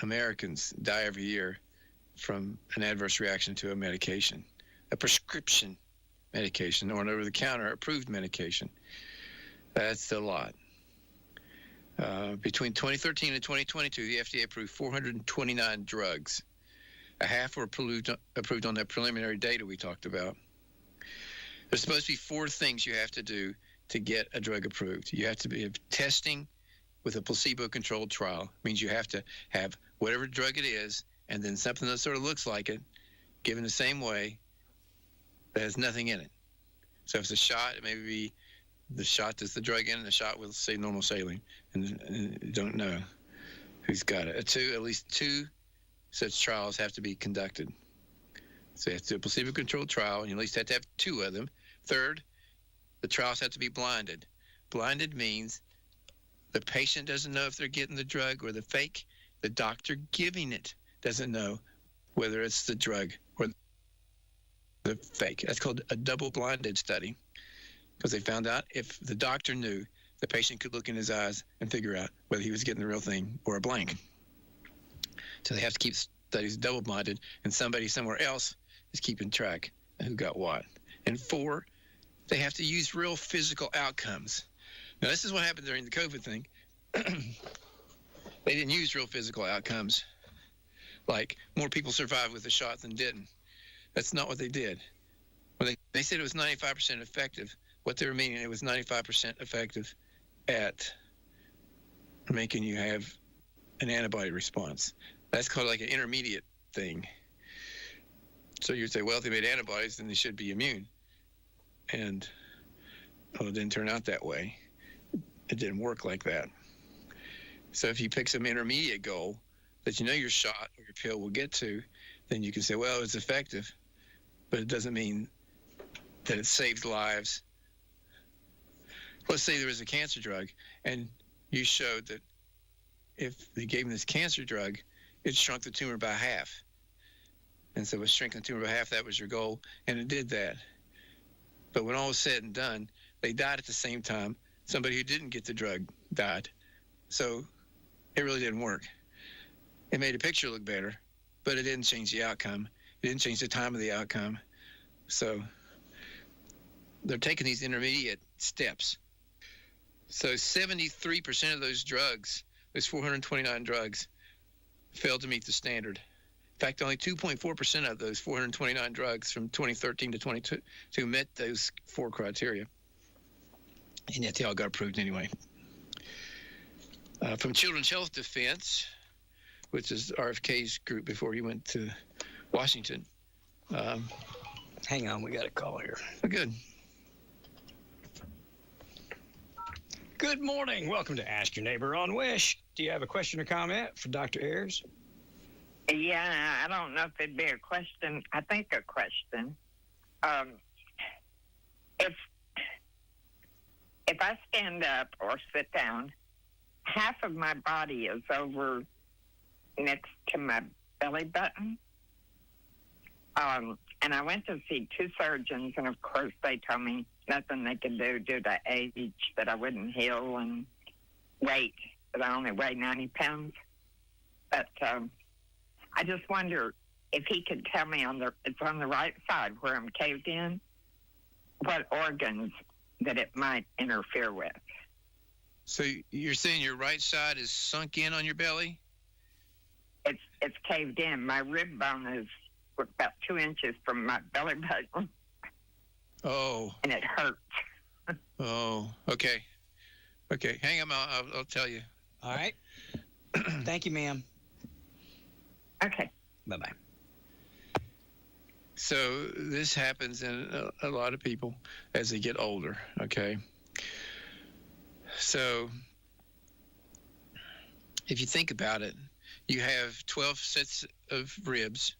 Americans die every year from an adverse reaction to a medication, a prescription medication or an over-the-counter approved medication. That's a lot. Between 2013 and 2022, the FDA approved 429 drugs. A half were approved on that preliminary data we talked about. There's supposed to be 4 things you have to do to get a drug approved. You have to be testing with a placebo-controlled trial. It means you have to have whatever drug it is and then something that sort of looks like it, given the same way, that has nothing in it. So if it's a shot, it may be the shot that's the drug in, and the shot will say normal saline, and you don't know who's got it. At least two such trials have to be conducted. So you have to do a placebo-controlled trial, and you at least have to have 2 of them. Third, the trials have to be blinded. Blinded means the patient doesn't know if they're getting the drug or the fake. The doctor giving it doesn't know whether it's the drug or the fake. That's called a double-blinded study, because they found out if the doctor knew, the patient could look in his eyes and figure out whether he was getting the real thing or a blank. So they have to keep studies double-blinded, and somebody somewhere else is keeping track of who got what. And 4, they have to use real physical outcomes. Now, this is what happened during the COVID thing. They didn't use real physical outcomes, like more people survived with the shot than didn't. That's not what they did. When they said it was 95% effective, what they were meaning, it was 95% effective at making you have an antibody response. That's called like an intermediate thing. So you'd say, well, if they made antibodies, then they should be immune. And it didn't turn out that way. It didn't work like that. So if you pick some intermediate goal that you know your shot or your pill will get to, then you can say, well, it's effective, but it doesn't mean that it saves lives. Let's say there was a cancer drug, and you showed that if they gave them this cancer drug, it shrunk the tumor by half. And so with shrinking the tumor by half, that was your goal, and it did that. But when all was said and done, they died at the same time. Somebody who didn't get the drug died. So it really didn't work. It made the picture look better, but it didn't change the outcome. It didn't change the time of the outcome. So they're taking these intermediate steps So 73% of those drugs, those 429 drugs, failed to meet the standard. In fact, only 2.4% of those 429 drugs from 2013 to 2022 met those 4 criteria. And yet they all got approved anyway. From Children's Health Defense, which is RFK's group before he went to Washington. Hang on, we got a call here. Oh, good. Good morning. Welcome to Ask Your Neighbor on WYSH. Do you have a question or comment for Dr. Ayers? Yeah, I don't know if it'd be a question. I think a question. If I stand up or sit down, half of my body is over next to my belly button. And I went to see 2 surgeons, and of course they told me nothing they could do due to age, that I wouldn't heal, and weight, that I only weigh 90 pounds. But I just wonder if he could tell me it's on the right side where I'm caved in, what organs that it might interfere with. So you're saying your right side is sunk in on your belly? It's caved in. My rib bone is about 2 inches from my belly button. Oh. And it hurts. Oh, okay. Okay, hang on, I'll tell you. All right. Thank you, ma'am. Okay. Bye-bye. So this happens in a lot of people as they get older, okay? So if you think about it, you have 12 sets of ribs,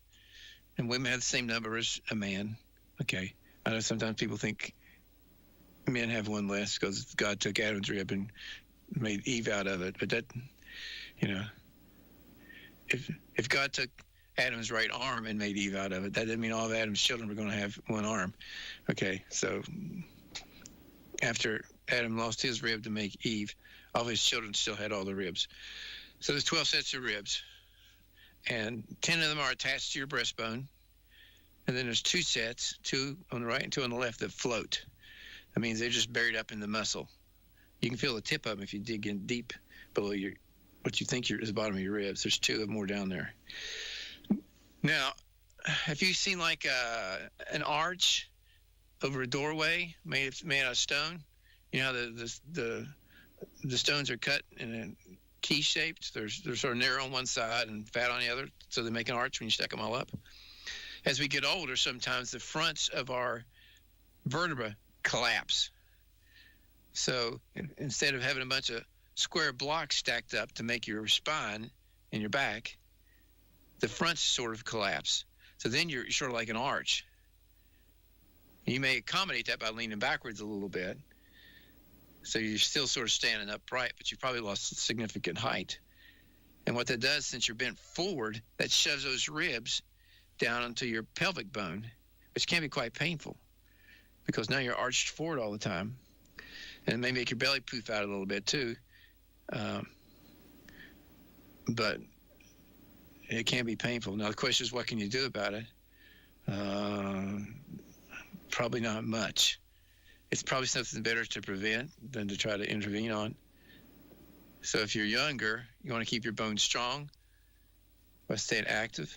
and women have the same number as a man, okay? I know sometimes people think men have one less because God took Adam's rib and made Eve out of it, but that, if God took Adam's right arm and made Eve out of it, that didn't mean all of Adam's children were going to have one arm. Okay, so after Adam lost his rib to make Eve, all his children still had all the ribs. So there's 12 sets of ribs, and 10 of them are attached to your breastbone, and then there's 2 sets, 2 on the right and 2 on the left, that float. That means they're just buried up in the muscle. You can feel the tip of them if you dig in deep below what you think is the bottom of your ribs. There's 2 of them more down there. Now, have you seen like an arch over a doorway made out of stone? You know how the stones are cut in a key shaped. They're sort of narrow on one side and fat on the other, so they make an arch when you stack them all up. As we get older, sometimes the fronts of our vertebra collapse. So instead of having a bunch of square blocks stacked up to make your spine and your back, the fronts sort of collapse. So then you're sort of like an arch. You may accommodate that by leaning backwards a little bit. So you're still sort of standing upright, but you probably lost significant height. And what that does, since you're bent forward, that shoves those ribs down onto your pelvic bone, which can be quite painful because now you're arched forward all the time. And it may make your belly poof out a little bit too. But it can be painful. Now the question is, what can you do about it? Probably not much. It's probably something better to prevent than to try to intervene on. So if you're younger, you want to keep your bones strong by staying active.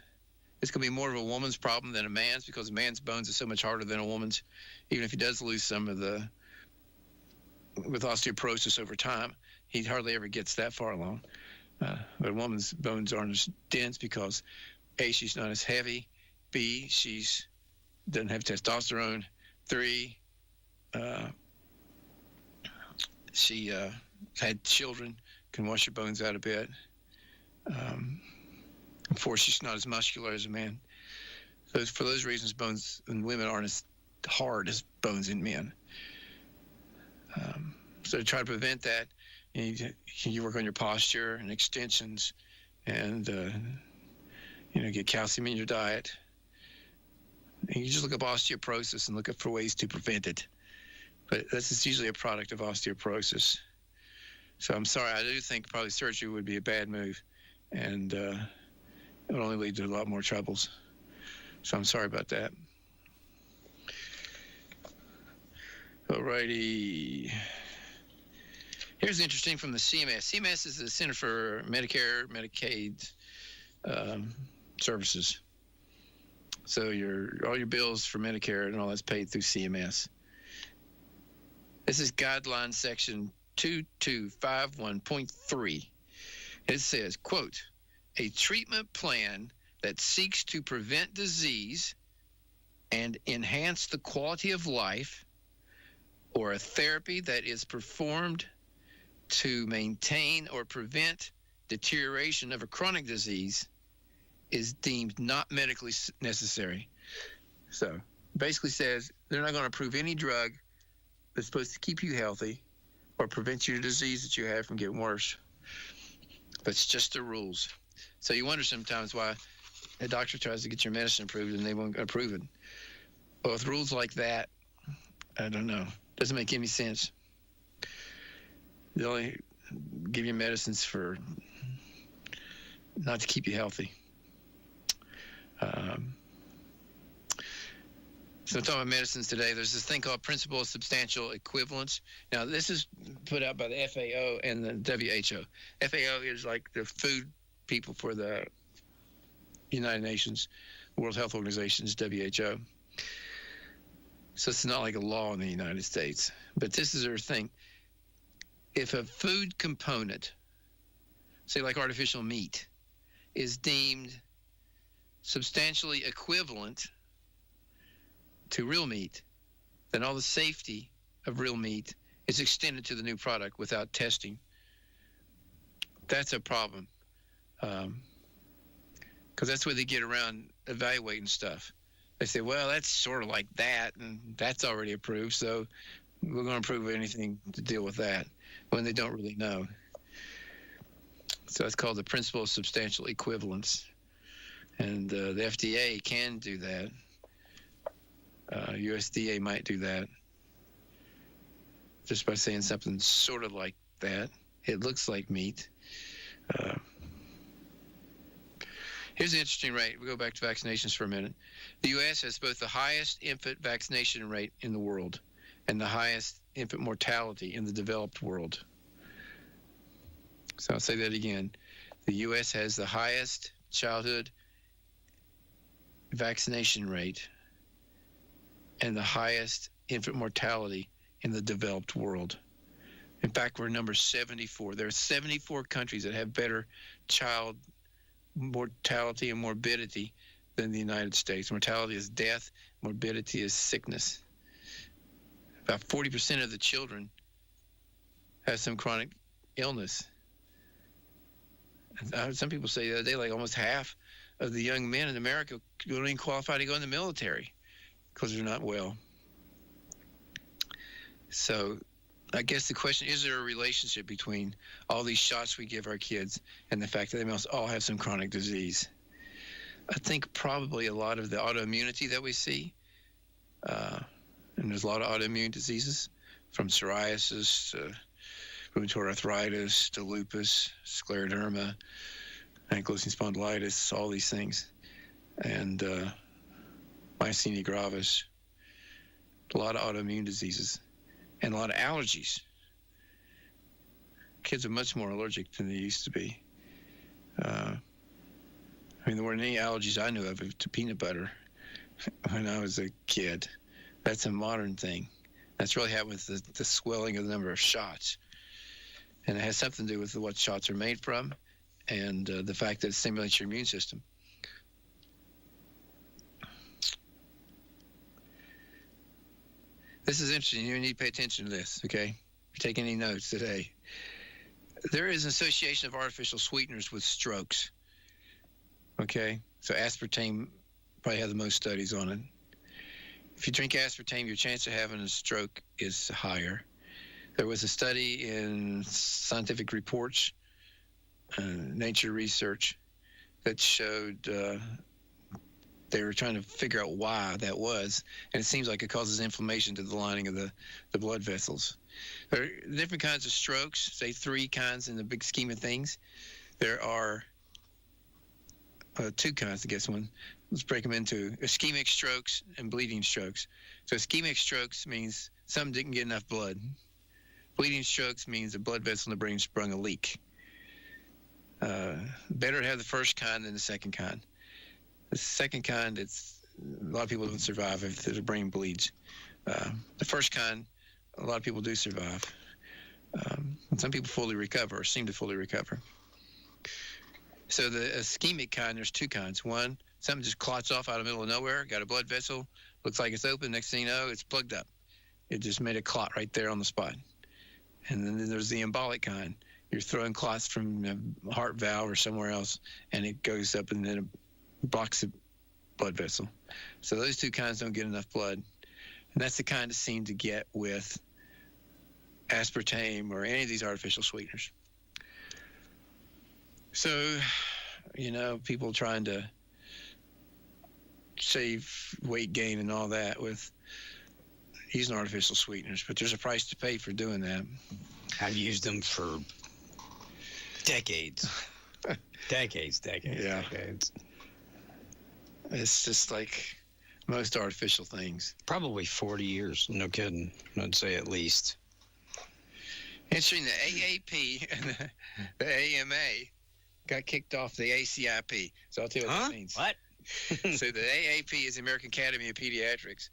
It's going to be more of a woman's problem than a man's, because a man's bones are so much harder than a woman's, even if he does lose some of with osteoporosis over time, he hardly ever gets that far along. But a woman's bones aren't as dense because A, she's not as heavy, B, she's doesn't have testosterone, 3, she had children, can wash her bones out a bit. 4, she's not as muscular as a man. For those reasons, bones in women aren't as hard as bones in men. So to try to prevent that, you work on your posture and extensions, and get calcium in your diet. And you just look up osteoporosis and look up for ways to prevent it. But this is usually a product of osteoporosis. So I'm sorry, I do think probably surgery would be a bad move, and it would only lead to a lot more troubles. So I'm sorry about that. Alrighty. Here's interesting from the CMS. CMS is the Center for Medicare, Medicaid Services. So all your bills for Medicare and all that's paid through CMS. This is guideline section 2251.3. It says, quote, a treatment plan that seeks to prevent disease and enhance the quality of life, or a therapy that is performed to maintain or prevent deterioration of a chronic disease, is deemed not medically necessary. So basically says they're not going to approve any drug that's supposed to keep you healthy or prevent your disease that you have from getting worse. That's just the rules. So you wonder sometimes why a doctor tries to get your medicine approved and they won't approve it. Well, with rules like that, I don't know. Doesn't make any sense. They only give you medicines for not to keep you healthy. So talking about medicines today, there's this thing called principle of substantial equivalence. Now, this is put out by the FAO and the WHO. FAO is like the food people for the United Nations, World Health Organization is WHO. So it's not like a law in the United States. But this is their thing. If a food component, say like artificial meat, is deemed substantially equivalent to real meat, then all the safety of real meat is extended to the new product without testing. That's a problem. Because that's where they get around evaluating stuff. They say, well, that's sort of like that, and that's already approved, so we're going to approve anything to deal with that, when they don't really know. So that's called the principle of substantial equivalence. And the FDA can do that. USDA might do that just by saying something sort of like that. It looks like meat. Here's an interesting rate. We go back to vaccinations for a minute. The U.S. has both the highest infant vaccination rate in the world and the highest infant mortality in the developed world. So I'll say that again. The U.S. has the highest childhood vaccination rate and the highest infant mortality in the developed world. In fact, we're number 74. There are 74 countries that have better child mortality and morbidity than the United States. Mortality is death, morbidity is sickness. About 40% of the children have some chronic illness. I heard some people say the other day, like almost half of the young men in America don't even qualify to go in the military because they're not well. So I guess the question, is there a relationship between all these shots we give our kids and the fact that they must all have some chronic disease? I think probably a lot of the autoimmunity that we see, and there's a lot of autoimmune diseases, from psoriasis to rheumatoid arthritis to lupus, scleroderma, ankylosing spondylitis, all these things, and myasthenia gravis, a lot of autoimmune diseases, and a lot of allergies. Kids are much more allergic than they used to be. There weren't any allergies I knew of to peanut butter when I was a kid. That's a modern thing. That's really happened with the swelling of the number of shots. And it has something to do with what shots are made from and the fact that it stimulates your immune system. This is interesting. You need to pay attention to this, okay? If you're taking any notes today. There is an association of artificial sweeteners with strokes, okay? So aspartame probably has the most studies on it. If you drink aspartame, your chance of having a stroke is higher. There was a study in Scientific Reports, Nature Research, that showed they were trying to figure out why that was, and it seems like it causes inflammation to the lining of the blood vessels. There are different kinds of strokes, say 3 kinds in the big scheme of things. There are 2 kinds, I guess one. Let's break them into ischemic strokes and bleeding strokes. So ischemic strokes means something didn't get enough blood. Bleeding strokes means a blood vessel in the brain sprung a leak. Better to have the first kind than the second kind. The second kind, a lot of people don't survive if the brain bleeds. The first kind, a lot of people do survive. And some people fully recover or seem to fully recover. So the ischemic kind, there's two kinds. One, something just clots off out of the middle of nowhere, got a blood vessel, looks like it's open. Next thing you know, it's plugged up. It just made a clot right there on the spot. And then there's the embolic kind. You're throwing clots from a heart valve or somewhere else, and it goes up and then it blocks the blood vessel. So those two kinds don't get enough blood. And that's the kind of seem to get with aspartame or any of these artificial sweeteners. So, people trying to save weight gain and all that with using artificial sweeteners, but there's a price to pay for doing that. I've used them for decades. decades. Yeah. Decades. It's just like most artificial things. Probably 40 years. No kidding. I'd say at least. Interesting, the AAP and the AMA got kicked off the ACIP. So I'll tell you what that means. What? So the AAP is the American Academy of Pediatrics,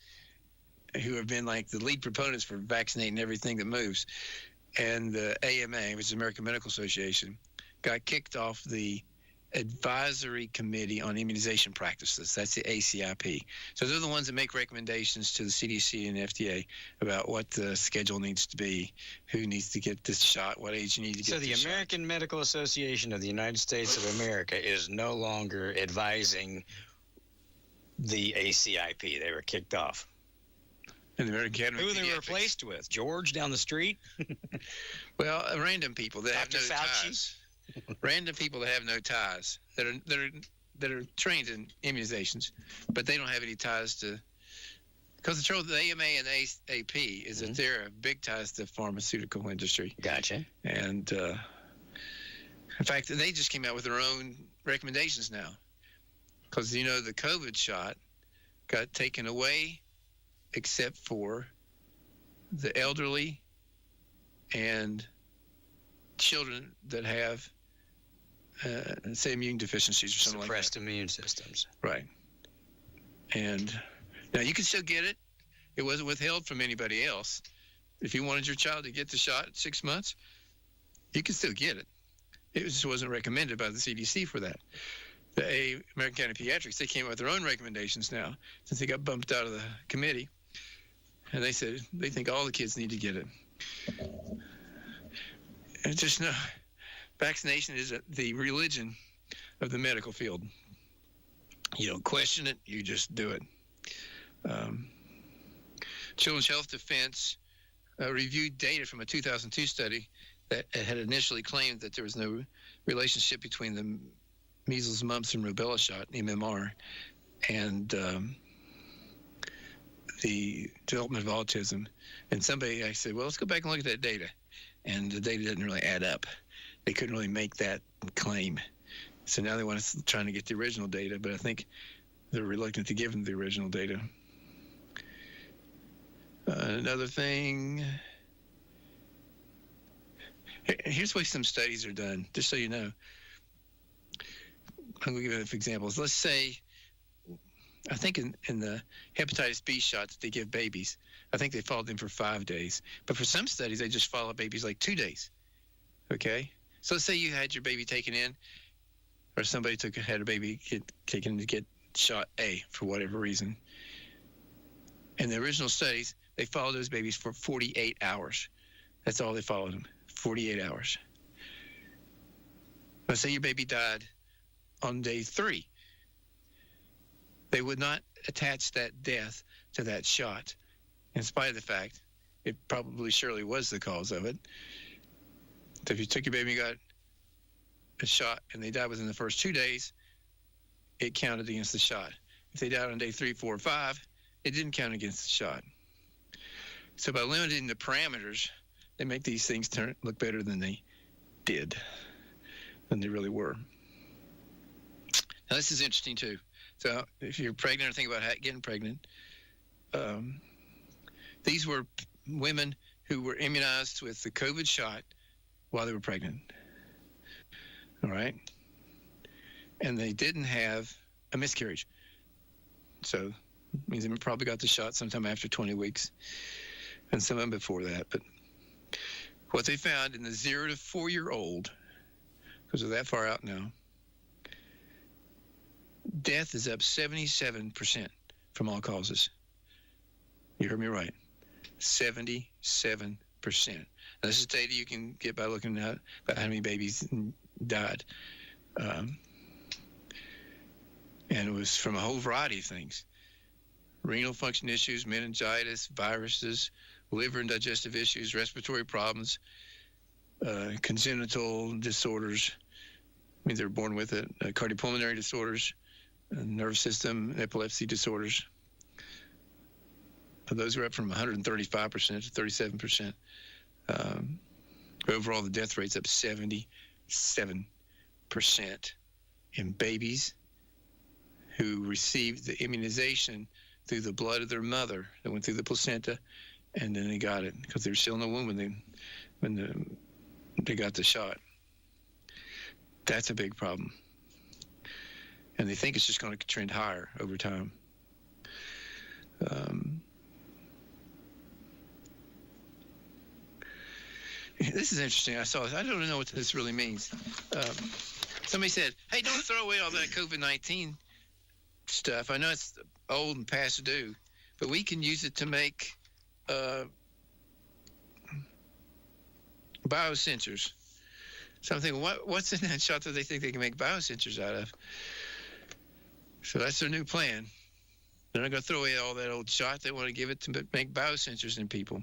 who have been like the lead proponents for vaccinating everything that moves. And the AMA, which is the American Medical Association, got kicked off the Advisory Committee on Immunization Practices. That's the ACIP. So they're the ones that make recommendations to the CDC and FDA about what the schedule needs to be, who needs to get this shot, what age you need to get this shot. So the American Medical Association of the United States of America is no longer advising the ACIP. They were kicked off. And the American Academy Who of they Pediatrics. replaced with? George down the street? Well, random people that Dr. have no Fauci? ties. Random people that have no ties, that are trained in immunizations, but they don't have any ties to. Because the trouble with the AMA and AAP is that they're big ties to the pharmaceutical industry. Gotcha. And in fact, they just came out with their own recommendations now. Because, the COVID shot got taken away except for the elderly and children that have, say, immune deficiencies or something Suppressed like that. immune systems. Right. And now you can still get it. It wasn't withheld from anybody else. If you wanted your child to get the shot at 6 months, you can still get it. It just wasn't recommended by the CDC for that. The American Academy of Pediatrics, they came up with their own recommendations now since they got bumped out of the committee. And they said they think all the kids need to get it. And just know, vaccination is the religion of the medical field. You don't question it, you just do it. Children's Health Defense reviewed data from a 2002 study that had initially claimed that there was no relationship between the measles, mumps, and rubella shot, MMR, and the development of autism. And I said, well, let's go back and look at that data. And the data didn't really add up. They couldn't really make that claim. So now they want us trying to get the original data, but I think they're reluctant to give them the original data. Another thing, here's the way some studies are done, just so you know. I'm going to give you examples. Let's say, I think in the hepatitis B shot that they give babies, I think they followed them for 5 days. But for some studies, they just follow babies like 2 days. Okay? So let's say you had your baby taken in, or somebody had a baby taken to get shot A for whatever reason. In the original studies, they followed those babies for 48 hours. That's all they followed them, 48 hours. Let's say your baby died on day 3. They would not attach that death to that shot, in spite of the fact it probably surely was the cause of it. So if you took your baby and got a shot and they died within the first 2 days, it counted against the shot. If they died on day 3, 4, or 5, it didn't count against the shot. So by limiting the parameters, they make these things look better than they did, than they really were. Now this is interesting too. So if you're pregnant or think about getting pregnant, these were women who were immunized with the COVID shot while they were pregnant. All right? And they didn't have a miscarriage. So it means they probably got the shot sometime after 20 weeks, and some of them before that. But what they found in the 0 to 4-year-old, because we're that far out now, death is up 77% from all causes. You heard me right. 77%. Now, this is data you can get by looking at how many babies died. And it was from a whole variety of things. Renal function issues, meningitis, viruses, liver and digestive issues, respiratory problems, congenital disorders, means they were born with it, cardiopulmonary disorders, nerve system, epilepsy disorders. Those are up from 135% to 37%. Overall, the death rate's up 77% in babies who received the immunization through the blood of their mother that went through the placenta, and then they got it because they were still in the womb when they got the shot. That's a big problem. And they think it's just going to trend higher over time. This is interesting. I saw this. I don't know what this really means. Somebody said, hey, don't throw away all that COVID-19 stuff. I know it's old and past due, but we can use it to make biosensors. So I'm thinking, what's in that shot that they think they can make biosensors out of? So that's their new plan. They're not going to throw away all that old shot. They want to give it to make biosensors in people.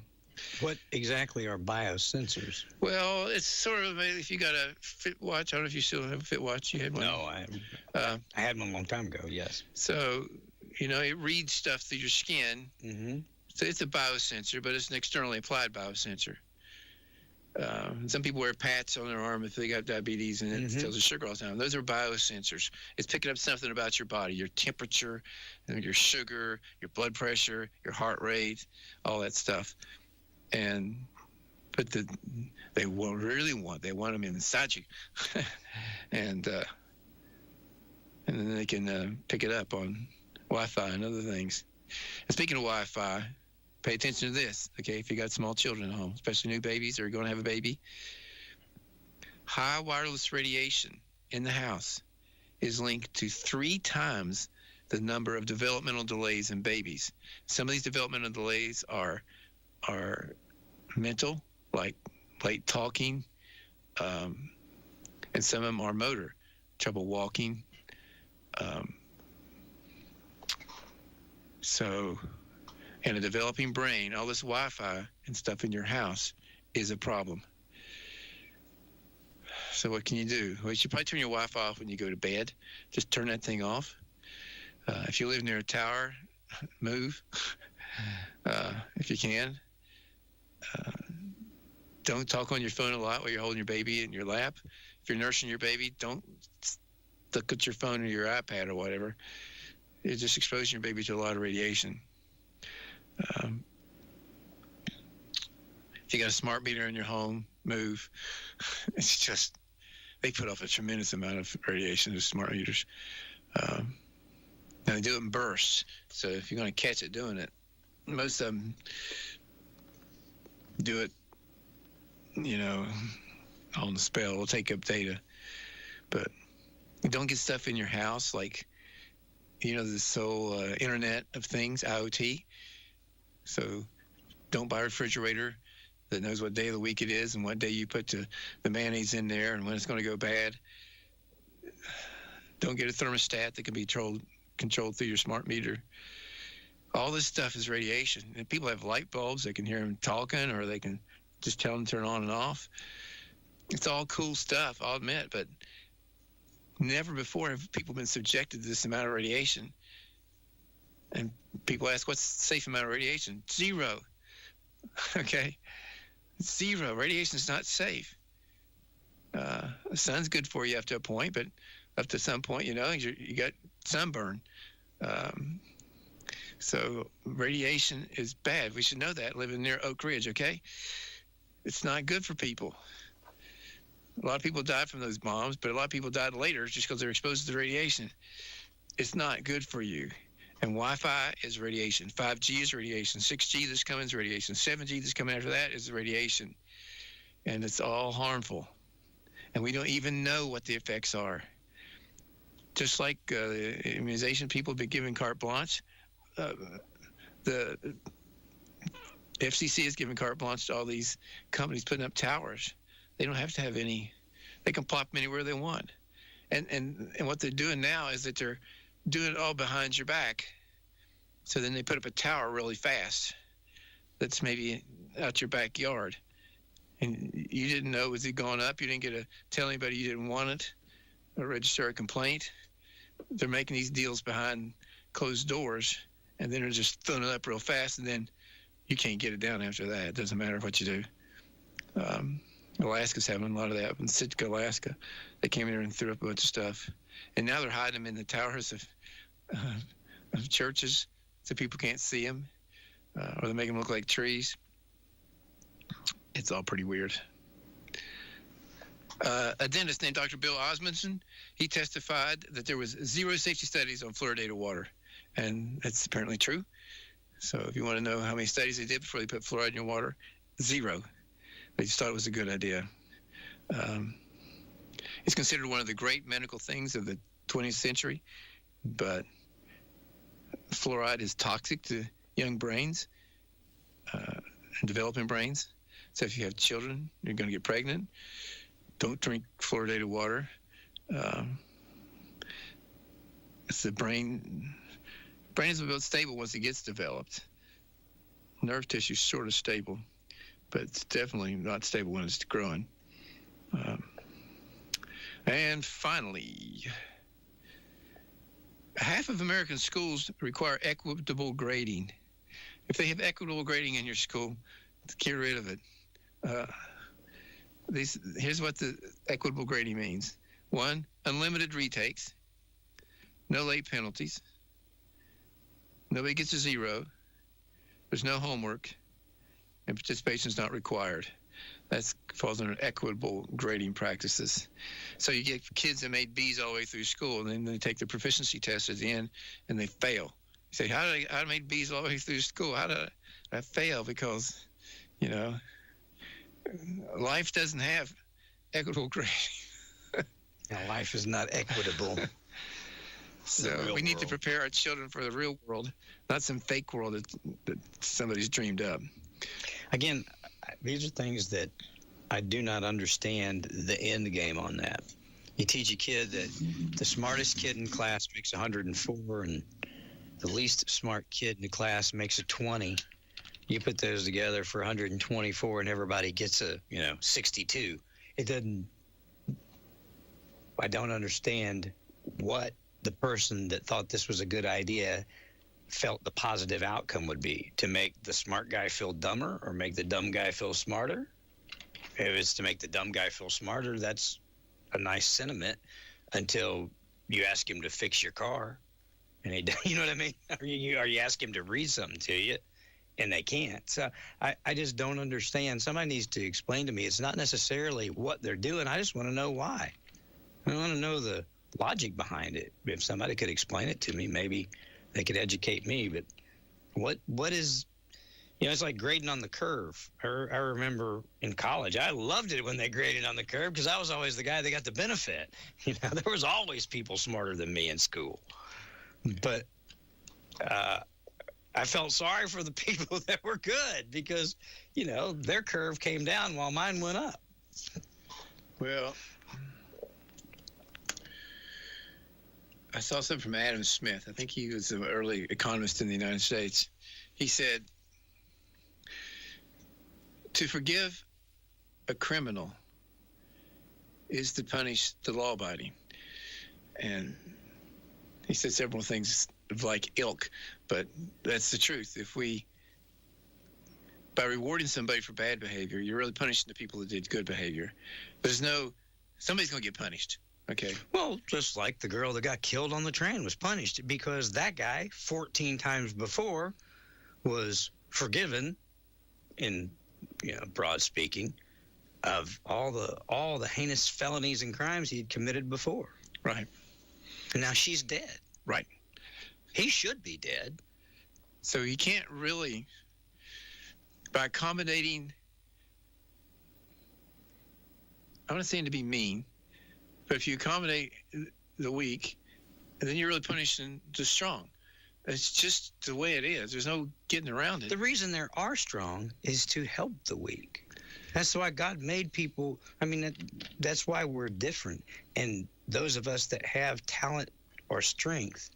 What exactly are biosensors? Well, it's sort of, if you got a Fit Watch, I don't know if you still have a Fit Watch. You had one? No, I had one a long time ago, yes. So, it reads stuff through your skin. Mm-hmm. So it's a biosensor, but it's an externally applied biosensor. Some people wear pads on their arm if they got diabetes, and it tells the sugar all the time. Those are biosensors. It's picking up something about your body, your temperature, your sugar, your blood pressure, your heart rate, all that stuff. But they want them inside you, and then they can pick it up on Wi-Fi and other things. And speaking of Wi-Fi, pay attention to this, okay? If you got small children at home, especially new babies or you're going to have a baby, high wireless radiation in the house is linked to 3 times the number of developmental delays in babies. Some of these developmental delays are mental, like late talking, and some of them are motor, trouble walking. And a developing brain, all this Wi-Fi and stuff in your house is a problem. So what can you do? Well, you should probably turn your Wi-Fi off when you go to bed. Just turn that thing off. If you live near a tower, move if you can. Don't talk on your phone a lot while you're holding your baby in your lap. If you're nursing your baby, don't look at your phone or your iPad or whatever. You're just exposing your baby to a lot of radiation. If you got a smart meter in your home, move. It's just, they put off a tremendous amount of radiation, those smart meters. Now they do it in bursts, so if you're going to catch it doing it, most of them do it, on the spell. It'll take up data. But don't get stuff in your house like, this whole Internet of Things, IoT. So don't buy a refrigerator that knows what day of the week it is and what day you put the mayonnaise in there and when it's going to go bad. Don't get a thermostat that can be controlled through your smart meter. All this stuff is radiation. And people have light bulbs. They can hear them talking, or they can just tell them to turn on and off. It's all cool stuff, I'll admit, but never before have people been subjected to this amount of radiation. And people ask, what's the safe amount of radiation? 0. Okay? 0. Radiation is not safe. The sun's good for you up to a point, but up to some point, you got sunburn. So radiation is bad. We should know that living near Oak Ridge, okay? It's not good for people. A lot of people died from those bombs, but a lot of people died later just because they're exposed to the radiation. It's not good for you. And Wi-Fi is radiation. 5G is radiation. 6G that's coming is radiation. 7G that's coming after that is radiation. And it's all harmful. And we don't even know what the effects are. Just like immunization, people have been given carte blanche. The FCC is giving carte blanche to all these companies putting up towers. They don't have to have any. They can plop them anywhere they want. And what they're doing now is that they're doing it all behind your back. So then they put up a tower really fast that's maybe out your backyard. And you didn't know, was it going up? You didn't get to tell anybody you didn't want it or register a complaint. They're making these deals behind closed doors, and then they're just throwing it up real fast, and then you can't get it down after that. It doesn't matter what you do. Alaska's having a lot of that. In Sitka, Alaska, they came in there and threw up a bunch of stuff. And now they're hiding them in the towers of churches so people can't see them, or they make them look like trees. It's all pretty weird. A dentist named Dr. Bill Osmondson, he testified that there was 0 safety studies on fluoridated water, and that's apparently true. So if you want to know how many studies they did before they put fluoride in your water, 0. They just thought it was a good idea. It's considered one of the great medical things of the 20th century, but fluoride is toxic to young brains and developing brains. So if you have children, you're going to get pregnant. Don't drink fluoridated water. It's the brain is about stable once it gets developed. Nerve tissue is sort of stable, but it's definitely not stable when it's growing. And finally, half of American schools require equitable grading. If they have equitable grading in your school, get rid of it. Here's what the equitable grading means. 1, unlimited retakes, no late penalties, nobody gets a 0, there's no homework, and participation is not required. That falls under equitable grading practices. So you get kids that made B's all the way through school, and then they take the proficiency test at the end, and they fail. You say, how did I make B's all the way through school? How did I fail? Because, life doesn't have equitable grading. Now, life is not equitable. So we need to prepare our children for the real world, not some fake world that somebody's dreamed up. Again, these are things that I do not understand the end game on that. You teach a kid that the smartest kid in class makes 104 and the least smart kid in the class makes a 20. You put those together for 124 and everybody gets a, 62. I don't understand what the person that thought this was a good idea felt the positive outcome would be. To make the smart guy feel dumber or make the dumb guy feel smarter? If it's to make the dumb guy feel smarter, that's a nice sentiment until you ask him to fix your car. And you know what I mean? Or you ask him to read something to you, and they can't. So I just don't understand. Somebody needs to explain to me. It's not necessarily what they're doing. I just want to know why. I want to know the logic behind it. If somebody could explain it to me, maybe they could educate me. But what is, it's like grading on the curve. I remember in college, I loved it when they graded on the curve because I was always the guy that got the benefit. There was always people smarter than me in school. But I felt sorry for the people that were good because, their curve came down while mine went up. Well, I saw something from Adam Smith. I think he was an early economist in the United States. He said, to forgive a criminal is to punish the law-abiding. And he said several things of like ilk, but that's the truth. By rewarding somebody for bad behavior, you're really punishing the people that did good behavior. Somebody's going to get punished. Okay. Well, just like the girl that got killed on the train was punished because that guy 14 times before was forgiven in broad speaking, of all the heinous felonies and crimes he'd committed before. Right. And now she's dead. Right. He should be dead. So he can't really, by accommodating, I'm not saying to be mean, but if you accommodate the weak, then you're really punishing the strong. It's just the way it is. There's no getting around it. The reason there are strong is to help the weak. That's why God made people. I mean, that's why we're different. And those of us that have talent or strength,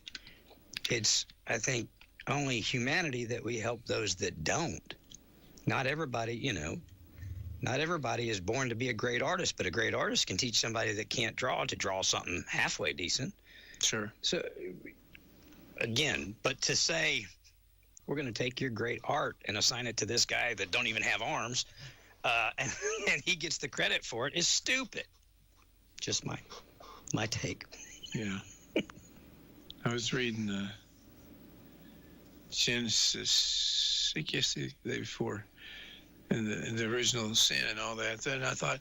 it's, I think, only humanity that we help those that don't. Not everybody, not everybody is born to be a great artist, but a great artist can teach somebody that can't draw to draw something halfway decent. Sure. So, again, but to say we're going to take your great art and assign it to this guy that don't even have arms, and he gets the credit for it is stupid. Just my take. Yeah. I was reading Genesis, I guess the day before, and the original sin and all that. And I thought,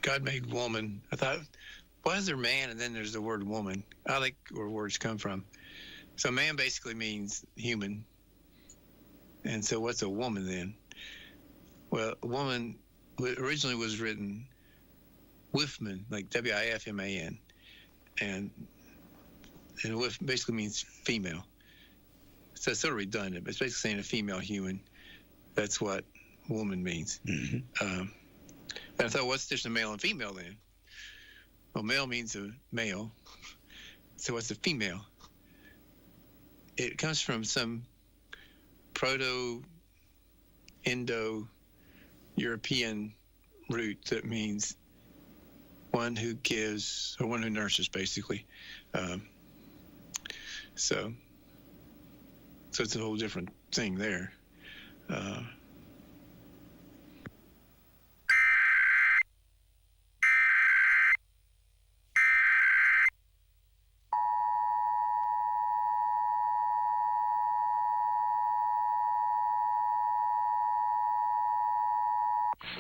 God made woman. I thought, why is there man and then there's the word woman? I like where words come from. So man basically means human. And so what's a woman then? Well, a woman originally was written Wifman, like W-I-F-M-A-N. And Wif basically means female. So it's sort of redundant, but it's basically saying a female human. That's what woman means. Mm-hmm. And I thought, what's the difference of male and female then? Well, male means a male. So what's a female? It comes from some Proto-Indo-European root that means one who gives, or one who nurses, basically. So it's a whole different thing there.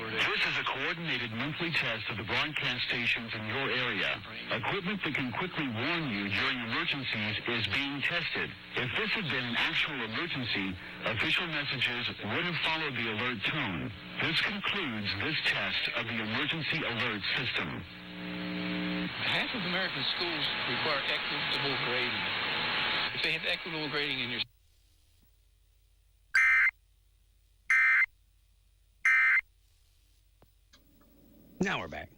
This is a coordinated monthly test of the broadcast stations in your area. Equipment that can quickly warn you during emergencies is being tested. If this had been an actual emergency, official messages would have followed the alert tone. This concludes this test of the emergency alert system. Half of American schools require equitable grading. If they have equitable grading in your Now we're back.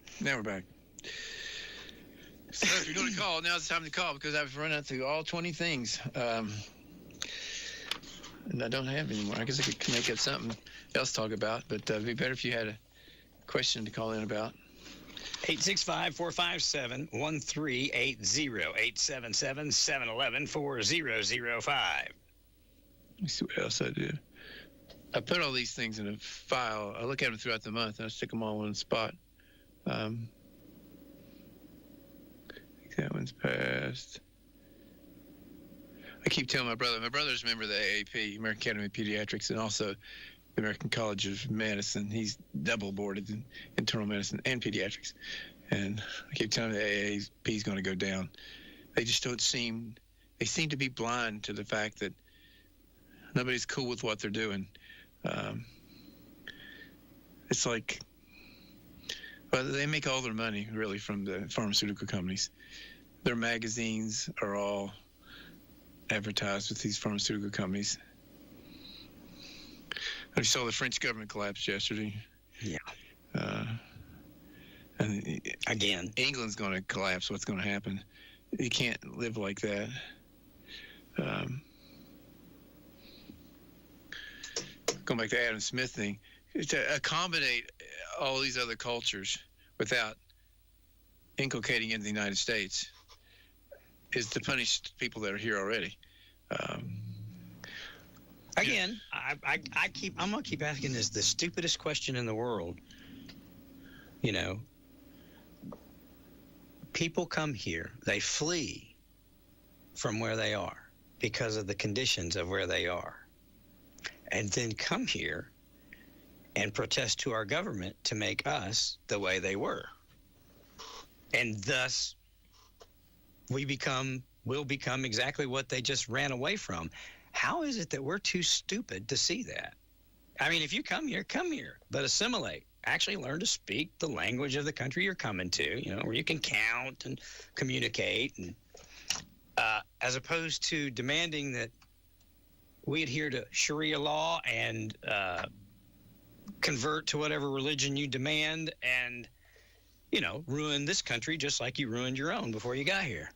So if you're going to call, now's the time to call because I've run out through all 20 things. And I don't have any more. I guess I could make up something else to talk about, but it'd be better if you had a question to call in about. 865-457-1380, 877-711-4005. Let me see what else I did. I put all these things in a file. I look at them throughout the month, and I stick them all in one spot. I think that one's passed. I keep telling my brother's a member of the AAP, American Academy of Pediatrics, and also the American College of Medicine. He's double boarded in internal medicine and pediatrics. And I keep telling him the AAP is going to go down. They just they seem to be blind to the fact that nobody's cool with what they're doing. It's like, well, they make all their money really from the pharmaceutical companies. Their magazines are all advertised with these pharmaceutical companies. I saw the French government collapse yesterday. Yeah. And again, England's going to collapse. What's going to happen? You can't live like that. Going back to Adam Smith thing, to accommodate all these other cultures without inculcating in the United States is to punish people that are here already. Again, I'm gonna keep asking this the stupidest question in the world. People come here, they flee from where they are because of the conditions of where they are, and then come here and protest to our government to make us the way they were. And thus, will become exactly what they just ran away from. How is it that we're too stupid to see that? I mean, if you come here, but assimilate. Actually learn to speak the language of the country you're coming to, where you can count and communicate, and as opposed to demanding that we adhere to Sharia law and convert to whatever religion you demand and, ruin this country just like you ruined your own before you got here.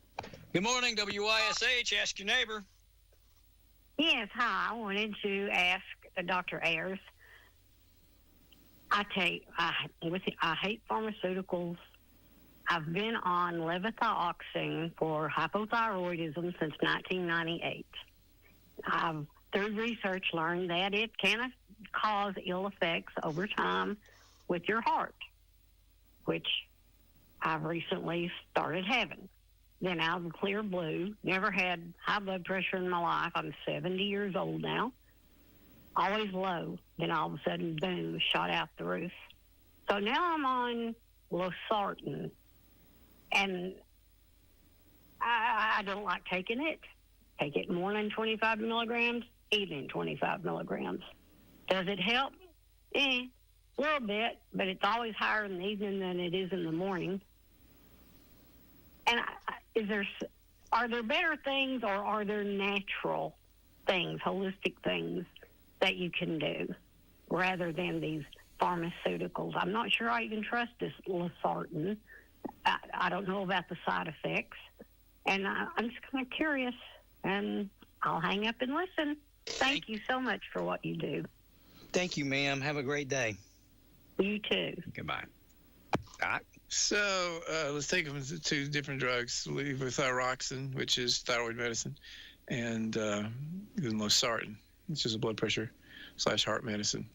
Good morning, WYSH. Ask your neighbor. Yes, hi. I wanted to ask Dr. Ayers. I tell you, I hate pharmaceuticals. I've been on levothyroxine for hypothyroidism since 1998. I've, through research, learned that it can cause ill effects over time with your heart, which I've recently started having. Then out of the clear blue, never had high blood pressure in my life. I'm 70 years old now. Always low. Then all of a sudden, boom, shot out the roof. So now I'm on losartan. And I don't like taking it. Take it morning 25 milligrams, evening 25 milligrams. Does it help? A little bit, but it's always higher in the evening than it is in the morning. And are there better things, or are there natural things, holistic things that you can do rather than these pharmaceuticals? I'm not sure I even trust this losartan. I don't know about the side effects. And I'm just kind of curious, and I'll hang up and listen. Thank you so much for what you do. Thank you, ma'am. Have a great day. You too. Goodbye. All right. So let's take them to two different drugs: levothyroxine, which is thyroid medicine, and losartan, which is a blood pressure / heart medicine.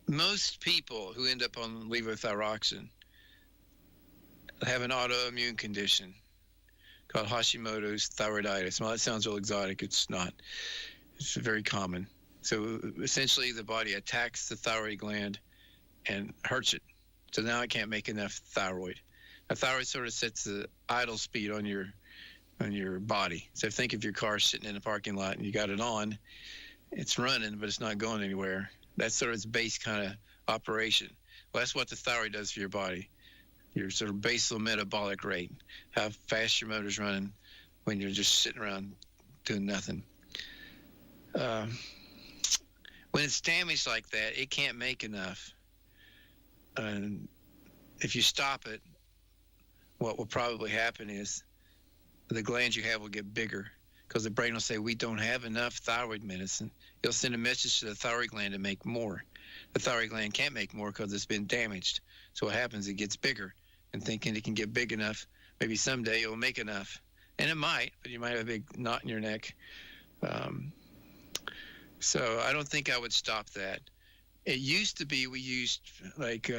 Most people who end up on levothyroxine have an autoimmune condition called Hashimoto's thyroiditis. Well, that sounds real exotic. It's not. It's very common. So essentially, the body attacks the thyroid gland and hurts it. So now it can't make enough thyroid. The thyroid sort of sets the idle speed on your body. So think of your car sitting in a parking lot and you got it on. It's running, but it's not going anywhere. That's sort of its base kind of operation. Well, that's what the thyroid does for your body. Your sort of basal metabolic rate, how fast your motor's running when you're just sitting around doing nothing. When it's damaged like that, it can't make enough. And if you stop it, what will probably happen is the glands you have will get bigger, because the brain will say, we don't have enough thyroid medicine. It'll send a message to the thyroid gland to make more. The thyroid gland can't make more because it's been damaged. So what happens, it gets bigger, and thinking it can get big enough, maybe someday it will make enough. And it might, but you might have a big knot in your neck. So I don't think I would stop that. It used to be we used like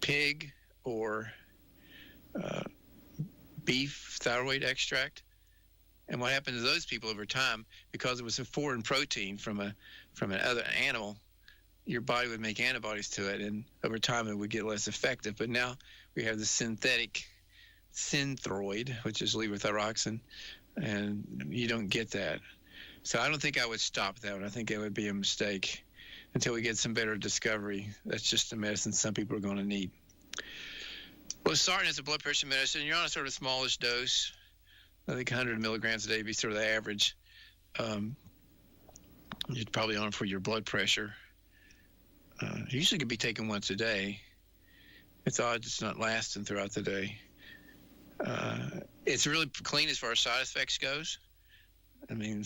pig or beef thyroid extract. And what happened to those people over time, because it was a foreign protein from another animal, your body would make antibodies to it, and over time it would get less effective. But now we have the synthetic synthroid, which is levothyroxine, and you don't get that. So I don't think I would stop that one. I think it would be a mistake until we get some better discovery. That's just the medicine some people are going to need. Losartan is a blood pressure medicine. You're on a sort of smallish dose. I think 100 milligrams a day would be sort of the average. You'd probably on it for your blood pressure. Usually could be taken once a day. It's odd it's not lasting throughout the day. It's really clean as far as side effects goes. I mean,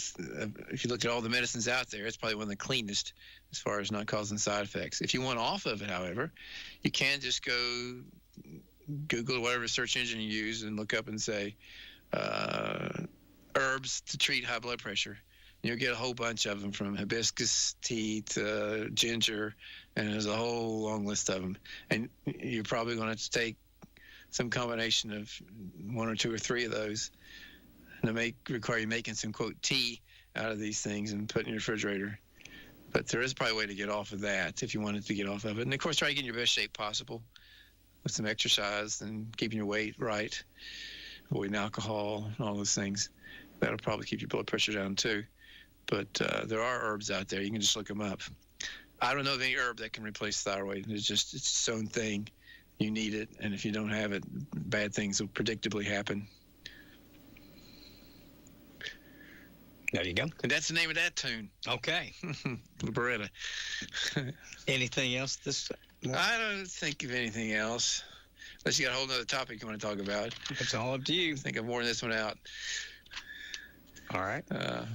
if you look at all the medicines out there, it's probably one of the cleanest as far as not causing side effects. If you want off of it, however, you can just go Google whatever search engine you use and look up and say herbs to treat high blood pressure. You'll get a whole bunch of them, from hibiscus tea to ginger, and there's a whole long list of them. And you're probably going to have to take some combination of one or two or three of those. And it may require you making some, quote, tea out of these things and put in your refrigerator. But there is probably a way to get off of that if you wanted to get off of it. And, of course, try to get in your best shape possible with some exercise and keeping your weight right, avoiding alcohol, and all those things. That'll probably keep your blood pressure down, too. But there are herbs out there. You can just look them up. I don't know of any herb that can replace thyroid. It's its own thing. You need it, and if you don't have it, bad things will predictably happen. There you go. And that's the name of that tune. Okay. Beretta. Anything else this I don't think of anything else. Unless you got a whole other topic you want to talk about. It's all up to you. I think I've worn this one out. All right. I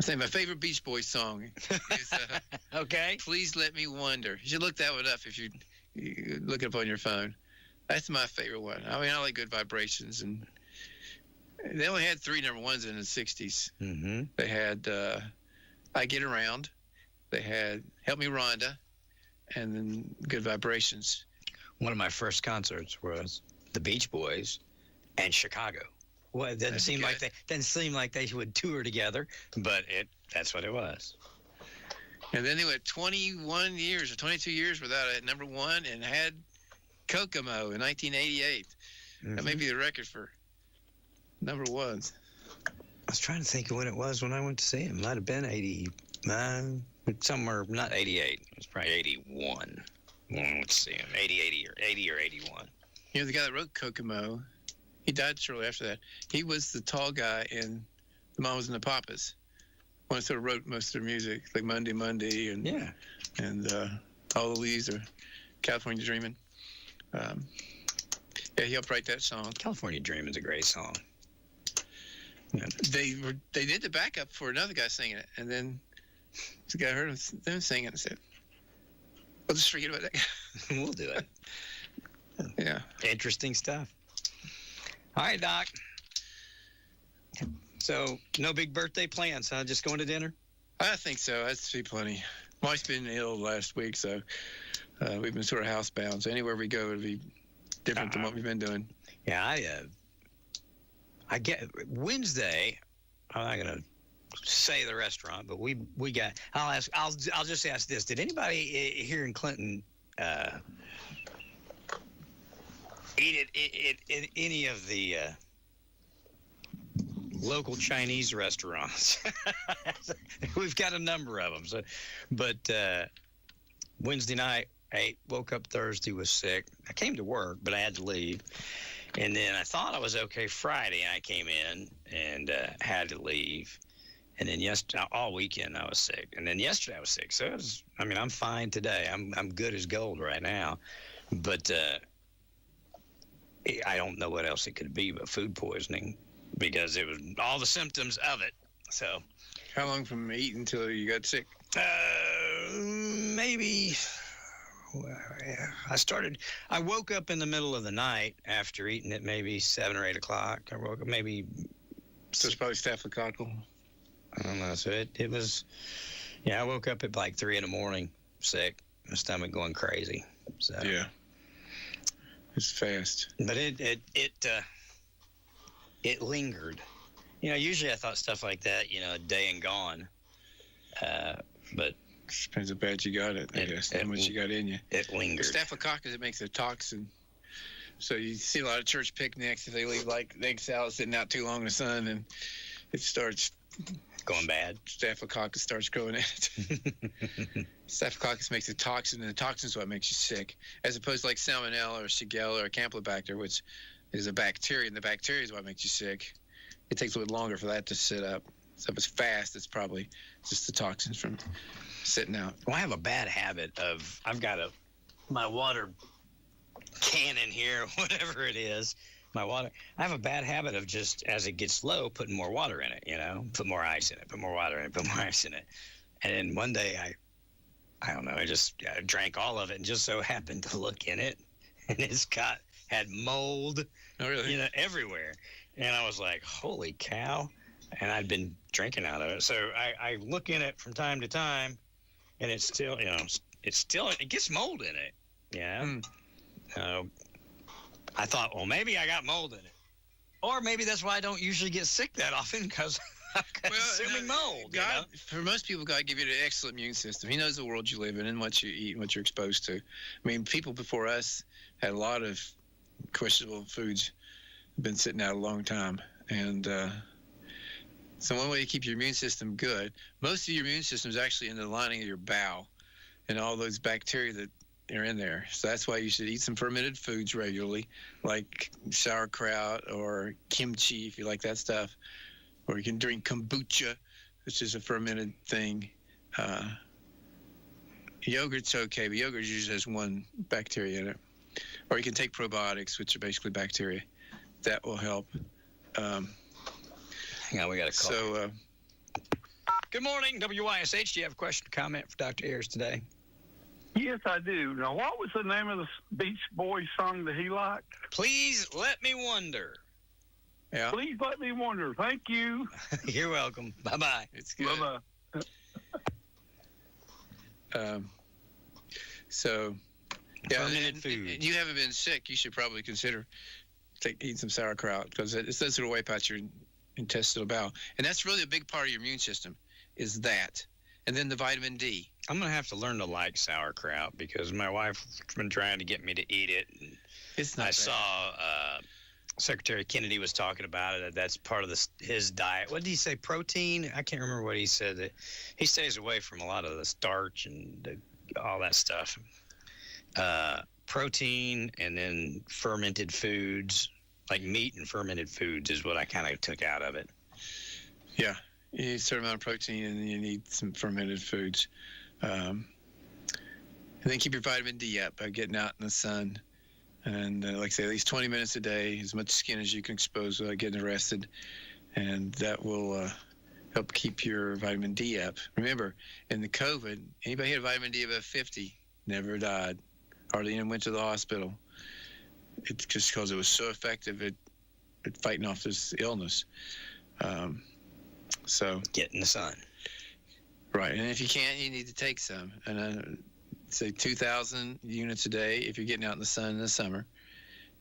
think my favorite Beach Boys song is okay. Please Let Me Wonder. You should look that one up if you look it up on your phone. That's my favorite one. I mean, I like Good Vibrations, and they only had 3 number ones in the 60s. Mm-hmm. They had I Get Around. They had Help Me Rhonda, and then Good Vibrations. One of my first concerts was the Beach Boys and Chicago. Well, it doesn't seem like they would tour together, but that's what it was. And then they went 21 years or 22 years without a number one and had Kokomo in 1988. Mm-hmm. That may be the record for number ones. I was trying to think of when it was when I went to see him. Might have been 89, somewhere, not 88. It was probably 81 when I went to see him. 80 or 81. You know, the guy that wrote Kokomo, he died shortly after that. He was the tall guy in The Mamas and the Papas. One that sort of wrote most of their music, like Monday, and All the Leaves are California Dreamin'. Yeah, he helped write that song. California Dreamin' is a great song. Yeah. They did the backup for another guy singing it, and then the guy heard them singing it and said, "We'll just forget about that guy." We'll do it. Yeah. Interesting stuff. All right, Doc. So, no big birthday plans, huh? Just going to dinner? I think so. That's plenty. Wife's been ill last week, so we've been sort of housebound. So anywhere we go, it'll be different than what we've been doing. Yeah, I get Wednesday. I'm not gonna say the restaurant, but we got. I'll just ask this: did anybody here in Clinton eat at any of the local Chinese restaurants? We've got a number of them. So, but Wednesday night, I woke up Thursday, was sick. I came to work, but I had to leave. And then I thought I was okay Friday, and I came in and had to leave. And then all weekend I was sick. And then yesterday I was sick. So I'm fine today. I'm good as gold right now. But I don't know what else it could be but food poisoning, because it was all the symptoms of it. So, how long from eating until you got sick? Maybe. I woke up in the middle of the night after eating at maybe 7 or 8 o'clock. I woke up maybe. So it's probably staphylococcal. I don't know. So it was. Yeah, I woke up at like 3 a.m, sick, my stomach going crazy. So yeah, it's fast. But it lingered. Usually I thought stuff like that, a day and gone. But depends how bad you got it, I guess, how much you got in you. It lingered. Staphylococcus, it makes a toxin. So you see a lot of church picnics if they leave like egg salad sitting out too long in the sun, and it starts going bad. Staphylococcus starts growing in it. Staphylococcus makes a toxin, and the toxin is what makes you sick, as opposed to like salmonella or Shigella or Campylobacter, which is a bacteria, and the bacteria is what makes you sick. It takes a little longer for that to sit up. So if it's fast, it's probably just the toxins from sitting out. Well, I have a bad habit of, I've got my water can in here, whatever it is, my water. I have a bad habit of just, as it gets low, putting more water in it, put more ice in it, put more water in it, put more ice in it. And then one day I don't know, I just drank all of it and just so happened to look in it, and had mold, everywhere. And I was like, holy cow. And I'd been drinking out of it. So I look in it from time to time, and it's still, it gets mold in it. I thought, well, maybe I got mold in it. Or maybe that's why I don't usually get sick that often, because consuming mold. God, for most people, God give you an excellent immune system. He knows the world you live in and what you eat and what you're exposed to. I mean, people before us had a lot of questionable foods, been sitting out a long time. And so one way to keep your immune system good, most of your immune system is actually in the lining of your bowel and all those bacteria that are in there. So that's why you should eat some fermented foods regularly, like sauerkraut or kimchi, if you like that stuff. Or you can drink kombucha, which is a fermented thing. Yogurt's okay, but yogurt usually has one bacteria in it. Or you can take probiotics, which are basically bacteria. That will help. Hang on, we got a call. So, good morning, WYSH. Do you have a question or comment for Dr. Ayers today? Yes, I do. Now, what was the name of the Beach Boys song that he liked? Please Let Me Wonder. Yeah. Please Let Me Wonder. Thank you. You're welcome. Bye-bye. It's good. Bye-bye. So, yeah, fermented food. And you haven't been sick, you should probably consider eating some sauerkraut, because it says it'll wipe out your intestinal bowel. And that's really a big part of your immune system, is that. And then the vitamin D. I'm going to have to learn to like sauerkraut, because my wife's been trying to get me to eat it. And it's not I bad. saw Secretary Kennedy was talking about it. That's part of his diet. What did he say? Protein? I can't remember what he said. That he stays away from a lot of the starch and all that stuff. Protein and then fermented foods, like meat and fermented foods, is what I kind of took out of it. Yeah, you need a certain amount of protein, and then you need some fermented foods. And then keep your vitamin D up by getting out in the sun. And like I say, at least 20 minutes a day, as much skin as you can expose without getting arrested. And that will help keep your vitamin D up. Remember, in the COVID, anybody had a vitamin D above 50 never died. Hardly even went to the hospital. It's just because it was so effective at fighting off this illness. So get in the sun. Right, and if you can't, you need to take some. And say 2,000 units a day if you're getting out in the sun in the summer.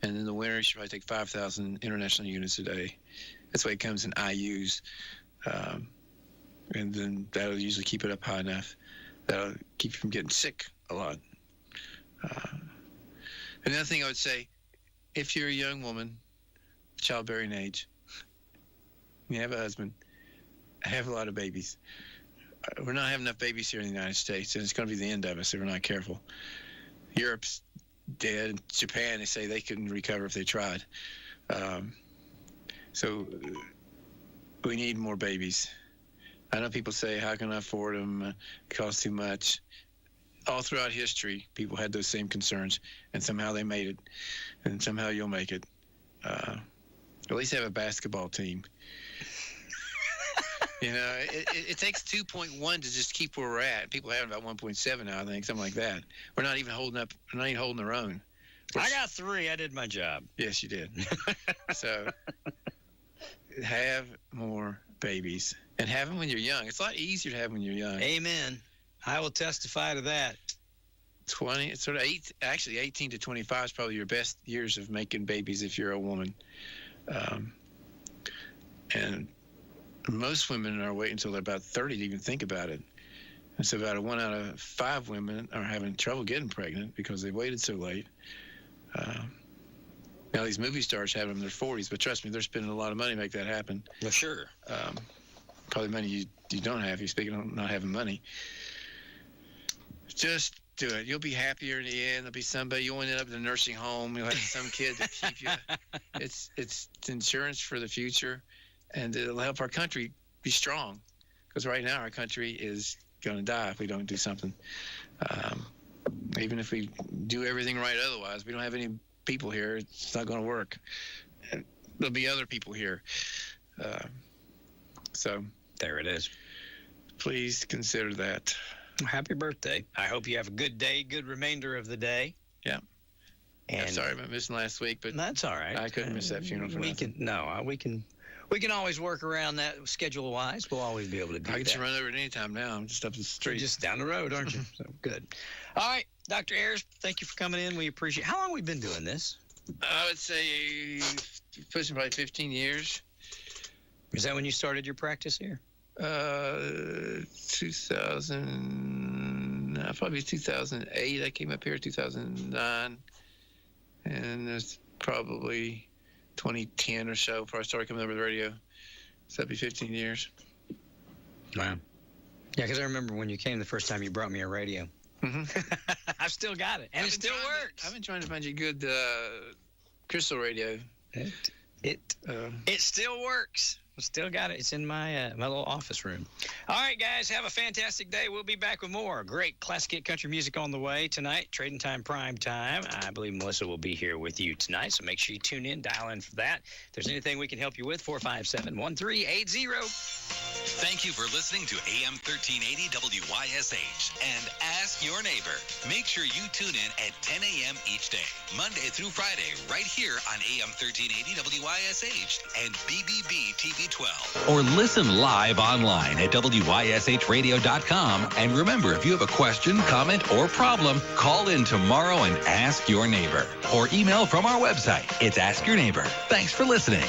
And in the winter, you should probably take 5,000 international units a day. That's why it comes in IUs. And then that'll usually keep it up high enough. That'll keep you from getting sick a lot. Another thing I would say, if you're a young woman, childbearing age, you have a husband, have a lot of babies. We're not having enough babies here in the United States, and it's going to be the end of us if we're not careful. Europe's dead. Japan, they say they couldn't recover if they tried. So we need more babies. I know people say, how can I afford them? It costs too much. All throughout history, people had those same concerns, and somehow they made it, and somehow you'll make it. At least have a basketball team. You know, it takes 2.1 to just keep where we're at. People have about 1.7 now, I think, something like that. We're not even holding up. We're not even holding our own. I got 3. I did my job. Yes, you did. So have more babies, and have them when you're young. It's a lot easier to have them when you're young. Amen. I will testify to that. 18 to 25 is probably your best years of making babies if you're a woman. And most women are waiting until they're about 30 to even think about it. And so about 1 out of 5 women are having trouble getting pregnant because they waited so late. Now these movie stars have them in their 40s, but trust me, they're spending a lot of money to make that happen. Well, sure. Probably money you don't have. You're speaking of not having money. Just do it. You'll be happier in the end. There'll be somebody. You'll end up in a nursing home. You'll have some kid to keep you. It's insurance for the future, and it'll help our country be strong. Because right now our country is going to die if we don't do something. Even if we do everything right otherwise, we don't have any people here. It's not going to work. There'll be other people here. So there it is. Please consider that. Happy birthday. I hope you have a good day, good remainder of the day. Yeah. And I'm sorry about missing last week, but that's all right. I couldn't miss that funeral for nothing. We can always work around that schedule-wise. We'll always be able to do that. I can just run over at any time now. I'm just up the street. You're just down the road, aren't you? So good. All right, Dr. Ayers, thank you for coming in. We appreciate it. How long have we been doing this? I would say pushing probably 15 years. Is that when you started your practice here? 2008. I came up here 2009, and it's probably 2010 or so before I started coming over the radio. So that'd be 15 years. Wow. Yeah, because I remember when you came the first time, you brought me a radio. Mm-hmm. I've still got it, and it still works. I've been trying to find you a good crystal radio. It still works. Still got it. It's in my my little office room. All right, guys, have a fantastic day. We'll be back with more great classic hit country music on the way tonight. Trading Time Prime Time. I believe Melissa will be here with you tonight, so make sure you tune in, dial in for that. If there's anything we can help you with, 457-1380. Thank you for listening to AM 1380 WYSH and Ask Your Neighbor. Make sure you tune in at 10 a.m. each day, Monday through Friday, right here on AM 1380 WYSH and BBB TV 12. Or listen live online at WYSHradio.com. And remember, if you have a question, comment, or problem, call in tomorrow and ask your neighbor. Or email from our website. It's Ask Your Neighbor. Thanks for listening.